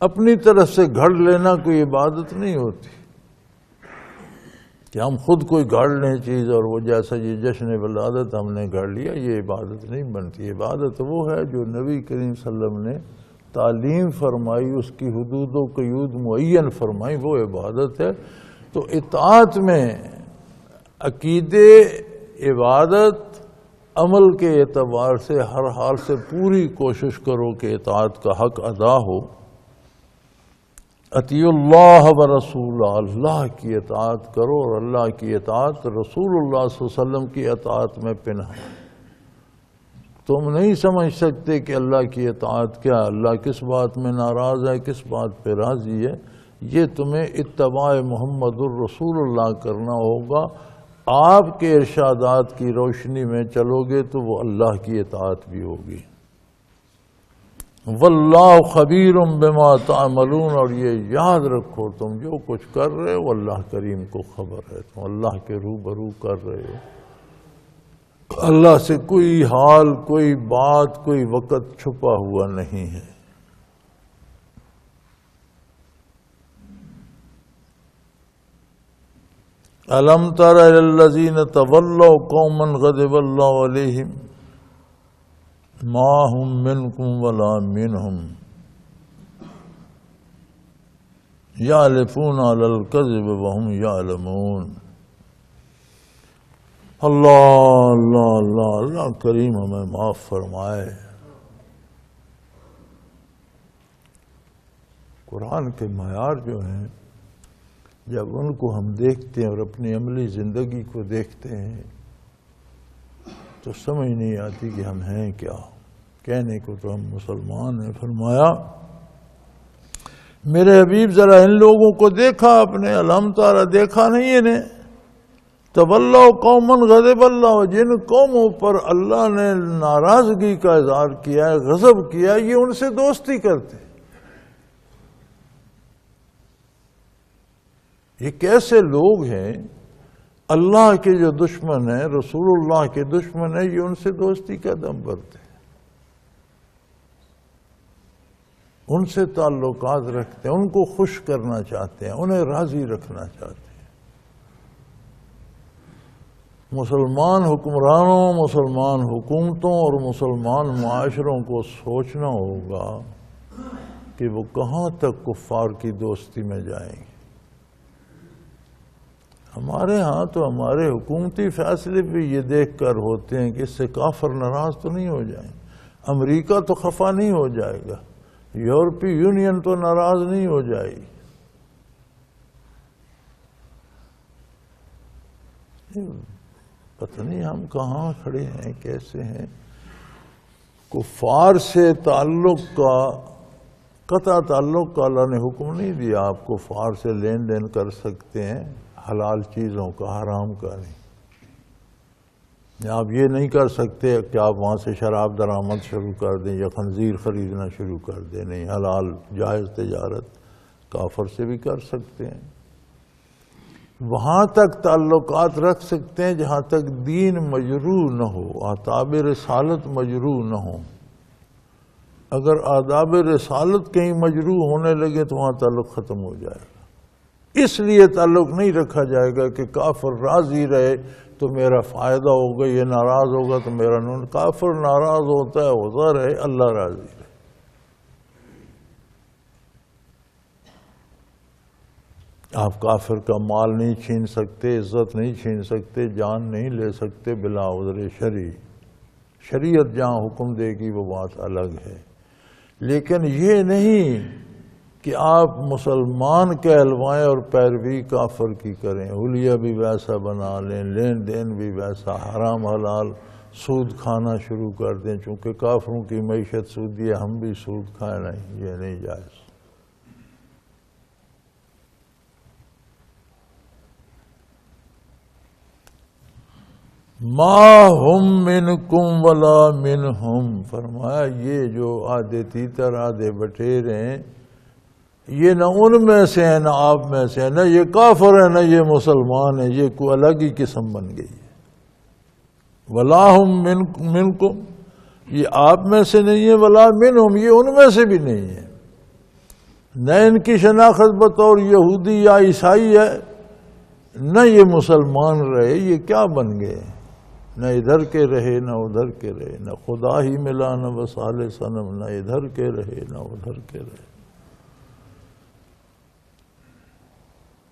اپنی طرف سے گھڑ لینا کوئی عبادت نہیں ہوتی کہ ہم خود کوئی گھڑ لیں چیز اور وہ جیسا یہ جشن ولادت ہم نے گھڑ لیا، یہ عبادت نہیں بنتی۔ عبادت وہ ہے جو نبی کریم صلی اللہ علیہ وسلم نے تعلیم فرمائی، اس کی حدود و قیود معین فرمائی، وہ عبادت ہے۔ تو اطاعت میں عقیدے، عبادت، عمل کے اعتبار سے ہر حال سے پوری کوشش کرو کہ اطاعت کا حق ادا ہو۔ اطیعوا اللہ ورسولہ، اللہ کی اطاعت کرو، اور اللہ کی اطاعت رسول اللہ صلی اللہ علیہ وسلم کی اطاعت میں پنہاں۔ تم نہیں سمجھ سکتے کہ اللہ کی اطاعت کیا ہے، اللہ کس بات میں ناراض ہے، کس بات پہ راضی ہے، یہ تمہیں اتباع محمد الرسول اللہ کرنا ہوگا۔ آپ کے ارشادات کی روشنی میں چلو گے تو وہ اللہ کی اطاعت بھی ہوگی۔ واللہ خبیر بما تعملون، اور یہ یاد رکھو تم جو کچھ کر رہے ہو اللہ کریم کو خبر ہے، تم اللہ کے روبرو کر رہے ہو، اللہ سے کوئی حال، کوئی بات، کوئی وقت چھپا ہوا نہیں ہے۔ الم تر الی الذین تولوا قوما غضب اللہ علیہم ما هم منکم ولا منہم یحلفون علی الکذب وهم یعلمون۔ اللہ اللہ اللہ اللہ کریم ہمیں معاف فرمائے۔ قرآن کے معیار جو ہیں، جب ان کو ہم دیکھتے ہیں اور اپنی عملی زندگی کو دیکھتے ہیں تو سمجھ نہیں آتی کہ ہم ہیں کیا۔ کہنے کو تو ہم مسلمان ہیں، فرمایا میرے حبیب ذرا ان لوگوں کو دیکھا آپ نے، الم تارا دیکھا نہیں انہیں، تولوا قوما غضب اللہ، جن قوموں پر اللہ نے ناراضگی کا اظہار کیا ہے، غضب کیا ہے، یہ ان سے دوستی کرتے۔ یہ کیسے لوگ ہیں؟ اللہ کے جو دشمن ہیں، رسول اللہ کے دشمن ہیں، یہ ان سے دوستی کا دم بھرتے ہیں، ان سے تعلقات رکھتے ہیں، ان کو خوش کرنا چاہتے ہیں، انہیں راضی رکھنا چاہتے ہیں۔ مسلمان حکمرانوں، مسلمان حکومتوں اور مسلمان معاشروں کو سوچنا ہوگا کہ وہ کہاں تک کفار کی دوستی میں جائیں گے۔ ہمارے ہاں تو ہمارے حکومتی فیصلے بھی یہ دیکھ کر ہوتے ہیں کہ اس سے کافر ناراض تو نہیں ہو جائیں، امریکہ تو خفا نہیں ہو جائے گا، یورپی یونین تو ناراض نہیں ہو جائے گی۔ پتہ نہیں ہم کہاں کھڑے ہیں، کیسے ہیں۔ کفار سے تعلق کا، قطع تعلق کا اللہ نے حکم نہیں دیا۔ آپ کفار سے لین دین کر سکتے ہیں، حلال چیزوں کا، حرام کا نہیں۔ آپ یہ نہیں کر سکتے کہ آپ وہاں سے شراب درآمد شروع کر دیں یا خنزیر خریدنا شروع کر دیں، نہیں، حلال جائز تجارت کافر سے بھی کر سکتے ہیں۔ وہاں تک تعلقات رکھ سکتے ہیں جہاں تک دین مجروح نہ ہو، آداب رسالت مجروح نہ ہو۔ اگر آداب رسالت کہیں مجروح ہونے لگے تو وہاں تعلق ختم ہو جائے گا۔ اس لیے تعلق نہیں رکھا جائے گا کہ کافر راضی رہے تو میرا فائدہ ہوگا، یہ ناراض ہوگا تو میرا نون۔ کافر ناراض ہوتا ہے، ہوتا رہے، اللہ راضی رہے۔ آپ کافر کا مال نہیں چھین سکتے، عزت نہیں چھین سکتے، جان نہیں لے سکتے بلا عذر شرعی۔ شریعت جہاں حکم دے گی وہ بات الگ ہے، لیکن یہ نہیں کہ آپ مسلمان کہلوائیں اور پیروی کافر کی کریں، حلیہ بھی ویسا بنا لیں، لین دین بھی ویسا، حرام حلال سود کھانا شروع کر دیں، چونکہ کافروں کی معیشت سودی ہے، ہم بھی سود کھائیں، نہیں، یہ نہیں جائز۔ ما ہم منکم ولا منہم، فرمایا یہ جو آدھے تیتر آدھے بٹیر ہیں، یہ نہ ان میں سے ہیں نہ آپ میں سے ہیں، نہ یہ کافر ہیں نہ یہ مسلمان ہیں، یہ کوئی الگ ہی قسم بن گئی ہے۔ ولا ہم منکم، یہ آپ میں سے نہیں ہے، ولا منہم، یہ ان میں سے بھی نہیں ہے۔ نہ ان کی شناخت بطور یہودی یا عیسائی ہے، نہ یہ مسلمان رہے، یہ کیا بن گئے؟ نہ ادھر کے رہے نہ ادھر کے رہے، نہ خدا ہی ملا نہ وصال صنم، نہ ادھر کے رہے نہ ادھر کے رہے۔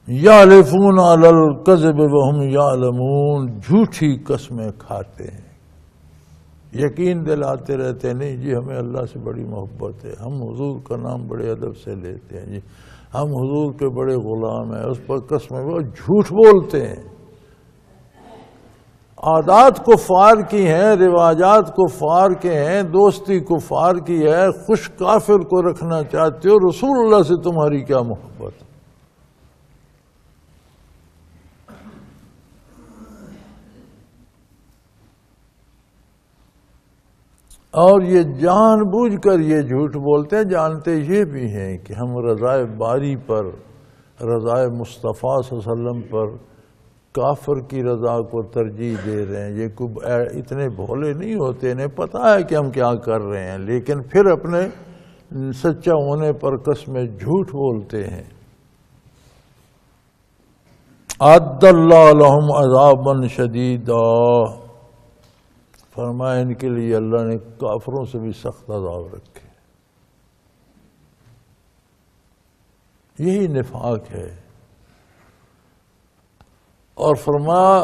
یحلفون علی الکذب وہم یعلمون، جھوٹی قسمیں کھاتے ہیں، یقین دلاتے رہتے ہیں، نہیں جی ہمیں اللہ سے بڑی محبت ہے، ہم حضور کا نام بڑے ادب سے لیتے ہیں، جی ہم حضور کے بڑے غلام ہیں، اس پر قسمیں، وہ جھوٹ بولتے ہیں۔ عادات کفار کی ہیں، رواجات کفار کے ہیں، دوستی کفار کی ہے، خوش کافر کو رکھنا چاہتے ہو، رسول اللہ سے تمہاری کیا محبت؟ اور یہ جان بوجھ کر یہ جھوٹ بولتے ہیں، جانتے یہ بھی ہیں کہ ہم رضائے باری پر، رضائے مصطفیٰ صلی اللہ علیہ وسلم پر کافر کی رضا کو ترجیح دے رہے ہیں۔ یہ اتنے بھولے نہیں ہوتے، انہیں پتہ ہے کہ ہم کیا کر رہے ہیں، لیکن پھر اپنے سچا ہونے پر قسمیں جھوٹ بولتے ہیں۔ اعد اللہ لہم عذابا شدیدا، فرمایا ان کے لیے اللہ نے کافروں سے بھی سخت عذاب رکھے۔ یہی نفاق ہے۔ اور فرمایا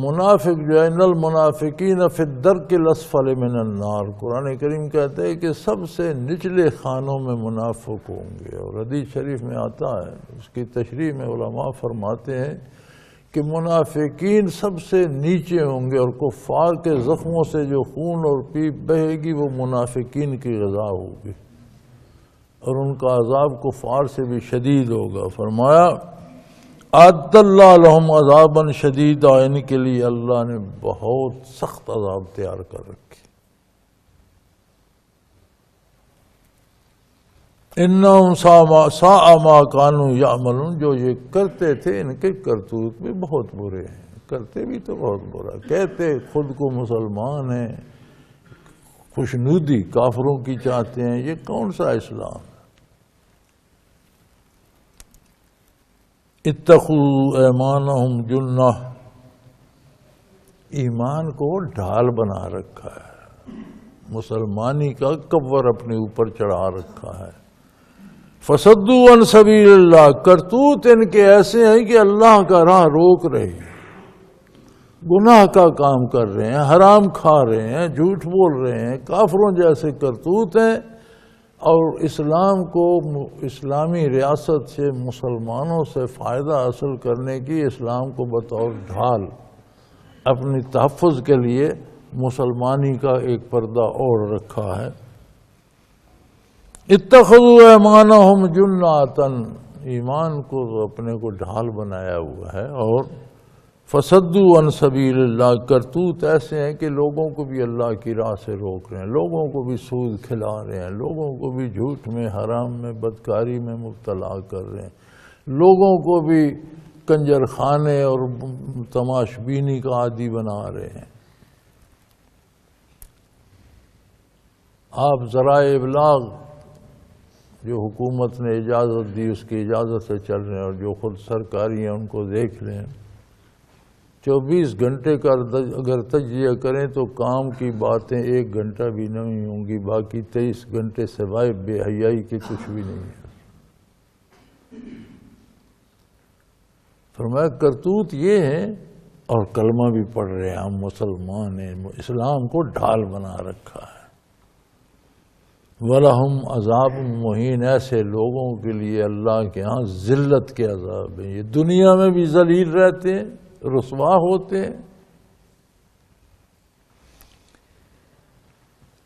منافق جو ہے، ان المنافقین فی الدرک الاسفل من النار، قرآن کریم کہتا ہے کہ سب سے نچلے خانوں میں منافق ہوں گے۔ اور حدیث شریف میں آتا ہے، اس کی تشریح میں علماء فرماتے ہیں کہ منافقین سب سے نیچے ہوں گے، اور کفار کے زخموں سے جو خون اور پیپ بہے گی وہ منافقین کی غذا ہوگی، اور ان کا عذاب کفار سے بھی شدید ہوگا۔ فرمایا اعد اللہ لہم عذابا شدیدا، ان کے لیے اللہ نے بہت سخت عذاب تیار کر رکھے۔ انہم ساء ما کانوا یعملون، جو یہ کرتے تھے ان کے کرتوت بھی بہت برے ہیں، کرتے بھی تو بہت برا، کہتے خود کو مسلمان ہیں، خوشنودی کافروں کی چاہتے ہیں، یہ کون سا اسلام ہے؟ اتخذوا ایمانہم جنہ، ایمان کو ڈھال بنا رکھا ہے، مسلمانی کا کور اپنے اوپر چڑھا رکھا ہے۔ فصدوا عن سبیل اللہ، کرتوت ان کے ایسے ہیں کہ اللہ کا راہ روک رہے ہیں، گناہ کا کام کر رہے ہیں، حرام کھا رہے ہیں، جھوٹ بول رہے ہیں، کافروں جیسے کرتوت ہیں، اور اسلام کو، اسلامی ریاست سے مسلمانوں سے فائدہ حاصل کرنے کی، اسلام کو بطور ڈھال اپنی تحفظ کے لیے مسلمانی کا ایک پردہ اور رکھا ہے۔ اتخذوا ایمانہم جنۃ، ایمان کو اپنے کو ڈھال بنایا ہوا ہے، اور فصدوا عن سبیل اللہ، کرتوت ایسے ہیں کہ لوگوں کو بھی اللہ کی راہ سے روک رہے ہیں، لوگوں کو بھی سود کھلا رہے ہیں، لوگوں کو بھی جھوٹ میں، حرام میں، بدکاری میں مبتلا کر رہے ہیں، لوگوں کو بھی کنجر خانے اور تماش بینی کا عادی بنا رہے ہیں۔ آپ ذرائع ابلاغ جو حکومت نے اجازت دی اس کی اجازت سے چل رہے ہیں، اور جو خود سرکاری ہیں ان کو دیکھ لیں، 24 گھنٹے کا اگر تجزیہ کریں تو کام کی باتیں 1 گھنٹہ بھی نہیں ہوں گی، باقی 23 گھنٹے سوائے بے حیائی کے کچھ بھی نہیں ہے۔ فرمایا کرتوت یہ ہے، اور کلمہ بھی پڑھ رہے ہیں، ہم مسلمان ہیں، اسلام کو ڈھال بنا رکھا ہے۔ وَلَهُمْ عَذَابٌ مُّهِينٌ، ایسے لوگوں کے لیے اللہ کے ہاں ذلت کے عذاب ہیں، یہ دنیا میں بھی ذلیل رہتے ہیں، رسوا ہوتے ہیں۔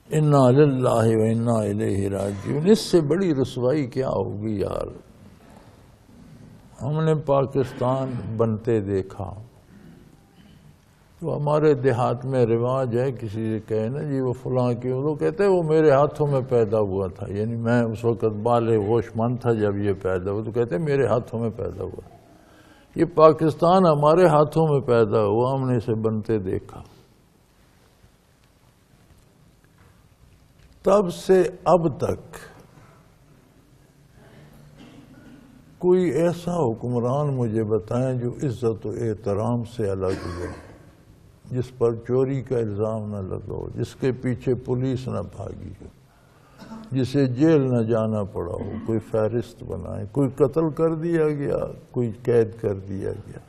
اِنَّا لِلَّهِ وَإِنَّا إِلَيْهِ رَاجِعُونَ، اس سے بڑی رسوائی کیا ہوگی یار؟ ہم نے پاکستان بنتے دیکھا، تو ہمارے دیہات میں رواج ہے، کسی سے کہے نا جی وہ فلاں کی، وہ کہتے ہیں وہ میرے ہاتھوں میں پیدا ہوا تھا، یعنی میں اس وقت بالغ ہوش مند تھا جب یہ پیدا ہوا، تو کہتے ہیں میرے ہاتھوں میں پیدا ہوا۔ یہ پاکستان ہمارے ہاتھوں میں پیدا ہوا، ہم نے اسے بنتے دیکھا۔ تب سے اب تک کوئی ایسا حکمران مجھے بتائیں جو عزت و احترام سے الگ ہوا، جس پر چوری کا الزام نہ لگا ہو، جس کے پیچھے پولیس نہ بھاگی ہو، جسے جیل نہ جانا پڑا ہو، کوئی فہرست بنائے، کوئی قتل کر دیا گیا، کوئی قید کر دیا گیا۔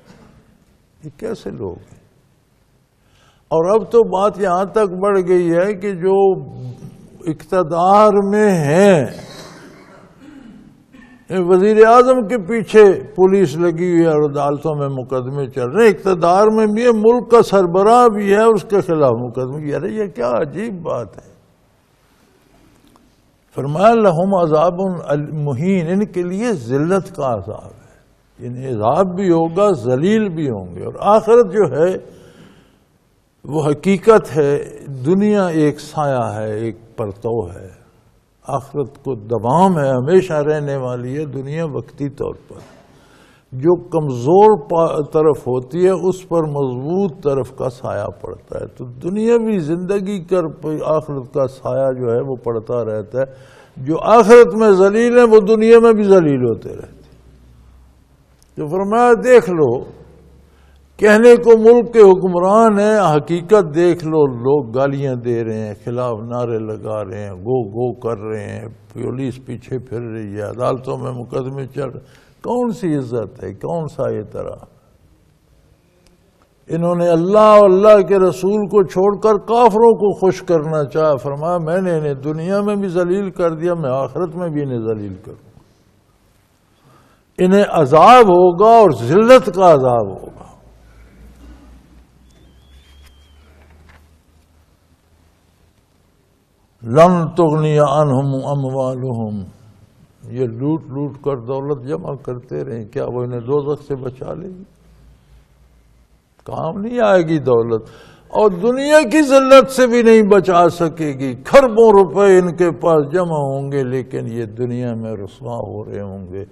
یہ کیسے لوگ ہیں؟ اور اب تو بات یہاں تک بڑھ گئی ہے کہ جو اقتدار میں ہیں، وزیر اعظم کے پیچھے پولیس لگی ہوئی ہے اور عدالتوں میں مقدمے چل رہے ہیں، اقتدار میں بھی ہے، ملک کا سربراہ بھی ہے، اس کے خلاف مقدمے۔ ارے یہ کیا عجیب بات ہے۔ فرمایا لہم عذاب مہین، ان کے لیے ذلت کا عذاب ہے، انہیں عذاب بھی ہوگا، ذلیل بھی ہوں گے۔ اور آخرت جو ہے وہ حقیقت ہے، دنیا ایک سایہ ہے، ایک پرتو ہے، آخرت کو دوام ہے، ہمیشہ رہنے والی ہے، دنیا وقتی طور پر جو کمزور طرف ہوتی ہے اس پر مضبوط طرف کا سایہ پڑتا ہے۔ تو دنیاوی زندگی کا آخرت کا سایہ جو ہے وہ پڑتا رہتا ہے، جو آخرت میں ذلیل ہیں وہ دنیا میں بھی ذلیل ہوتے رہتے ہیں۔ تو فرمایا دیکھ لو، کہنے کو ملک کے حکمران ہیں، حقیقت دیکھ لو، لوگ گالیاں دے رہے ہیں، خلاف نعرے لگا رہے ہیں، گو گو کر رہے ہیں، پولیس پیچھے پھر رہی ہے، عدالتوں میں مقدمے چل رہے۔ کون سی عزت ہے، کون سا یہ طرح؟ انہوں نے اللہ اور اللہ کے رسول کو چھوڑ کر کافروں کو خوش کرنا چاہا۔ فرمایا میں نے انہیں دنیا میں بھی ذلیل کر دیا، میں آخرت میں بھی انہیں ذلیل کروں، انہیں عذاب ہوگا اور ذلت کا عذاب ہوگا۔ لن تغنی عنہم اموالہم، یہ لوٹ لوٹ کر دولت جمع کرتے رہیں، کیا وہ انہیں دوزخ سے بچا لے گی؟ کام نہیں آئے گی دولت۔ اور دنیا کی ذلت سے بھی نہیں بچا سکے گی. کھربوں روپے ان کے پاس جمع ہوں گے لیکن یہ دنیا میں رسوا ہو رہے ہوں گے.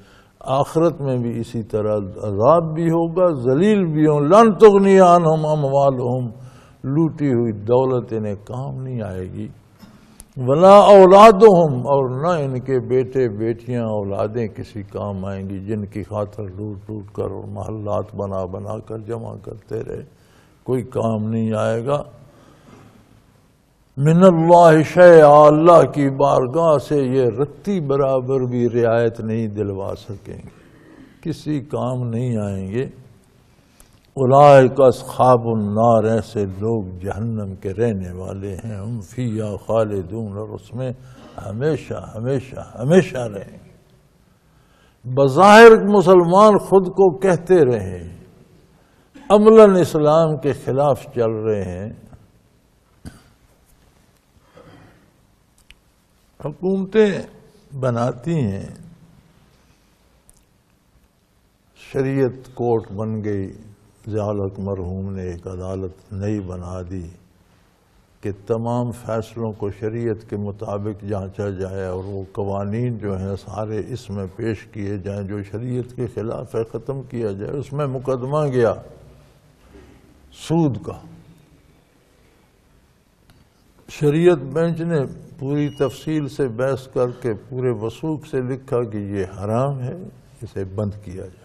آخرت میں بھی اسی طرح عذاب بھی ہوگا، ذلیل بھی ہوں. لن تغنی عنہم اموالہم، لوٹی ہوئی دولت انہیں کام نہیں آئے گی. ولا اولادہم، اور نہ ان کے بیٹے بیٹیاں اولادیں کسی کام آئیں گی جن کی خاطر لوٹ لوٹ کر اور محلات بنا بنا کر جمع کرتے رہے، کوئی کام نہیں آئے گا. من اللہ شیء، اللہ کی بارگاہ سے یہ رتی برابر بھی رعایت نہیں دلوا سکیں گے، کسی کام نہیں آئیں گے. اولئک اصحاب النار، ایسے لوگ جہنم کے رہنے والے ہیں. ہم فیہا خالدون، اور اس میں ہمیشہ ہمیشہ ہمیشہ رہیں گے. بظاہر مسلمان خود کو کہتے رہے، عملاً اسلام کے خلاف چل رہے ہیں. حکومتیں بناتی ہیں، شریعت کورٹ بن گئی. ضیاء الحق مرحوم نے ایک عدالت نئی بنا دی کہ تمام فیصلوں کو شریعت کے مطابق جانچا جائے اور وہ قوانین جو ہیں سارے اس میں پیش کیے جائیں جو شریعت کے خلاف ہے ختم کیا جائے. اس میں مقدمہ گیا سود کا. شریعت بینچ نے پوری تفصیل سے بحث کر کے پورے وثوق سے لکھا کہ یہ حرام ہے، اسے بند کیا جائے.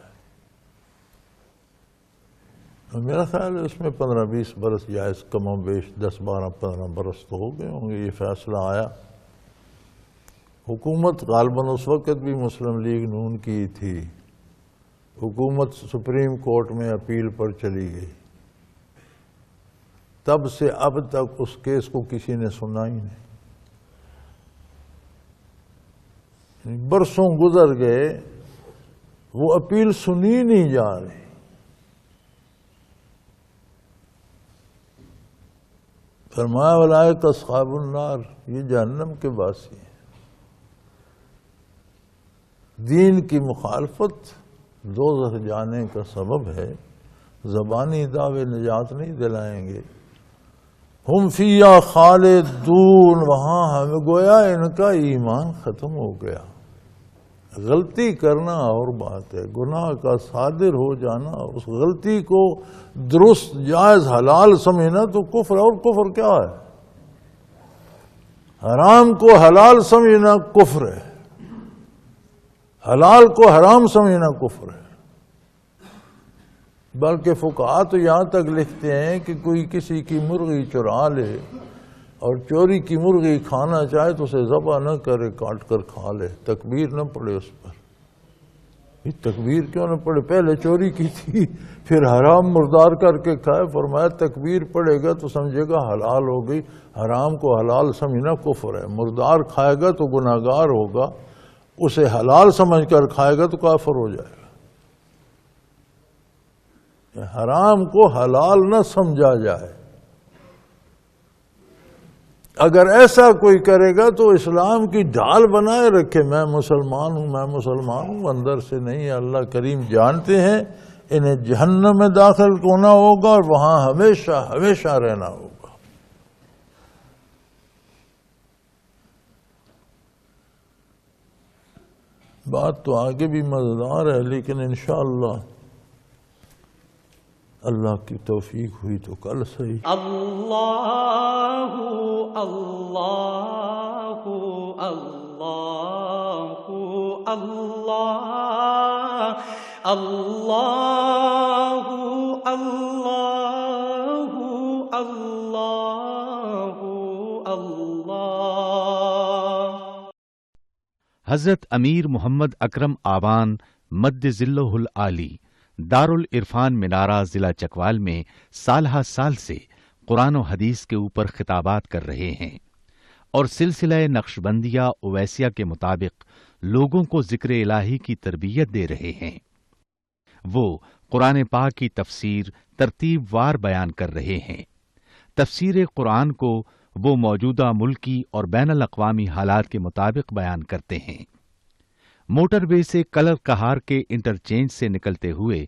میرا خیال ہے اس میں 15-20 برس جائز، کم و بیش 10-12-15 برس تو ہو گئے ہوں گے یہ فیصلہ آیا. حکومت غالباً اس وقت بھی مسلم لیگ نون کی تھی. حکومت سپریم کورٹ میں اپیل پر چلی گئی. تب سے اب تک اس کیس کو کسی نے سنا ہی نہیں. برسوں گزر گئے، وہ اپیل سنی نہیں جا رہی. فرمایا اولئک اصحاب النار، یہ جہنم کے باسی ہیں. دین کی مخالفت دوزخ جانے کا سبب ہے، زبانی دعوے نجات نہیں دلائیں گے. ہم فیہا خالدون، وہاں ہمیں گویا ان کا ایمان ختم ہو گیا. غلطی کرنا اور بات ہے، گناہ کا صادر ہو جانا، اس غلطی کو درست جائز حلال سمجھنا تو کفر. اور کفر کیا ہے؟ حرام کو حلال سمجھنا کفر ہے، حلال کو حرام سمجھنا کفر ہے. بلکہ فقہا تو یہاں تک لکھتے ہیں کہ کوئی کسی کی مرغی چرا لے اور چوری کی مرغی کھانا چاہے تو اسے ذبح نہ کرے، کاٹ کر کھا لے، تکبیر نہ پڑے اس پر. یہ تکبیر کیوں نہ پڑے؟ پہلے چوری کی تھی پھر حرام مردار کر کے کھائے. فرمایا تکبیر پڑے گا تو سمجھے گا حلال ہو گئی. حرام کو حلال سمجھنا کفر ہے. مردار کھائے گا تو گناہگار ہوگا، اسے حلال سمجھ کر کھائے گا تو کافر ہو جائے گا. حرام کو حلال نہ سمجھا جائے. اگر ایسا کوئی کرے گا تو اسلام کی ڈھال بنائے رکھے، میں مسلمان ہوں میں مسلمان ہوں، اندر سے نہیں. اللہ کریم جانتے ہیں انہیں جہنم میں داخل ہونا ہوگا اور وہاں ہمیشہ ہمیشہ رہنا ہوگا. بات تو آگے بھی مزیدار ہے لیکن انشاءاللہ اللہ کی توفیق ہوئی تو کل صحیح. اللہ اللہ اللہ اللہ اللہ اللہ اللہ اللہ. حضرت امیر محمد اکرم آوان مد ظلہ العالی دارالعرفان منارہ ضلع چکوال میں سالہ سال سے قرآن و حدیث کے اوپر خطابات کر رہے ہیں اور سلسلہ نقشبندیہ اویسیہ کے مطابق لوگوں کو ذکر الہی کی تربیت دے رہے ہیں. وہ قرآن پاک کی تفسیر ترتیب وار بیان کر رہے ہیں. تفسیر قرآن کو وہ موجودہ ملکی اور بین الاقوامی حالات کے مطابق بیان کرتے ہیں. موٹر وے سے کلر کہار کے انٹرچینج سے نکلتے ہوئے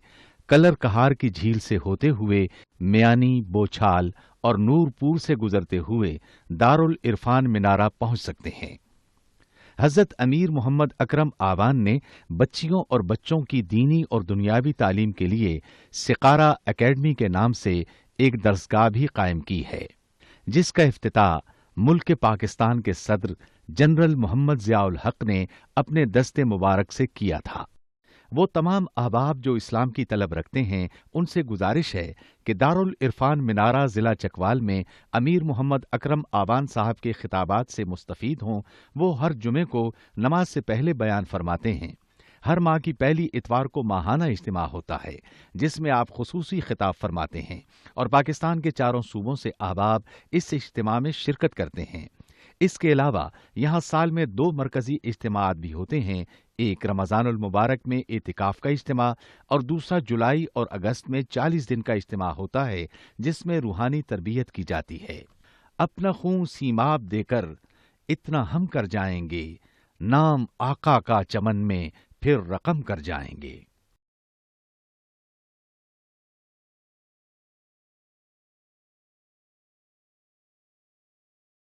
کلر کہار کی جھیل سے ہوتے ہوئے میانی، بوچھال اور نور پور سے گزرتے ہوئے دارالعرفان منارہ پہنچ سکتے ہیں۔ حضرت امیر محمد اکرم آوان نے بچیوں اور بچوں کی دینی اور دنیاوی تعلیم کے لیے سقارہ اکیڈمی کے نام سے ایک درسگاہ بھی قائم کی ہے، جس کا افتتاح ملک پاکستان کے صدر جنرل محمد ضیاء الحق نے اپنے دست مبارک سے کیا تھا۔ وہ تمام احباب جو اسلام کی طلب رکھتے ہیں ان سے گزارش ہے کہ دارالعرفان منارہ ضلع چکوال میں امیر محمد اکرم آوان صاحب کے خطابات سے مستفید ہوں۔ وہ ہر جمعے کو نماز سے پہلے بیان فرماتے ہیں۔ ہر ماہ کی پہلی اتوار کو ماہانہ اجتماع ہوتا ہے جس میں آپ خصوصی خطاب فرماتے ہیں اور پاکستان کے چاروں صوبوں سے احباب اس اجتماع میں شرکت کرتے ہیں۔ اس کے علاوہ یہاں سال میں 2 مرکزی اجتماعات بھی ہوتے ہیں، ایک رمضان المبارک میں اعتکاف کا اجتماع اور دوسرا جولائی اور اگست میں 40 دن کا اجتماع ہوتا ہے جس میں روحانی تربیت کی جاتی ہے۔ اپنا خون سیماب دے کر اتنا ہم کر جائیں گے، نام آقا کا چمن میں پھر رقم کر جائیں گے۔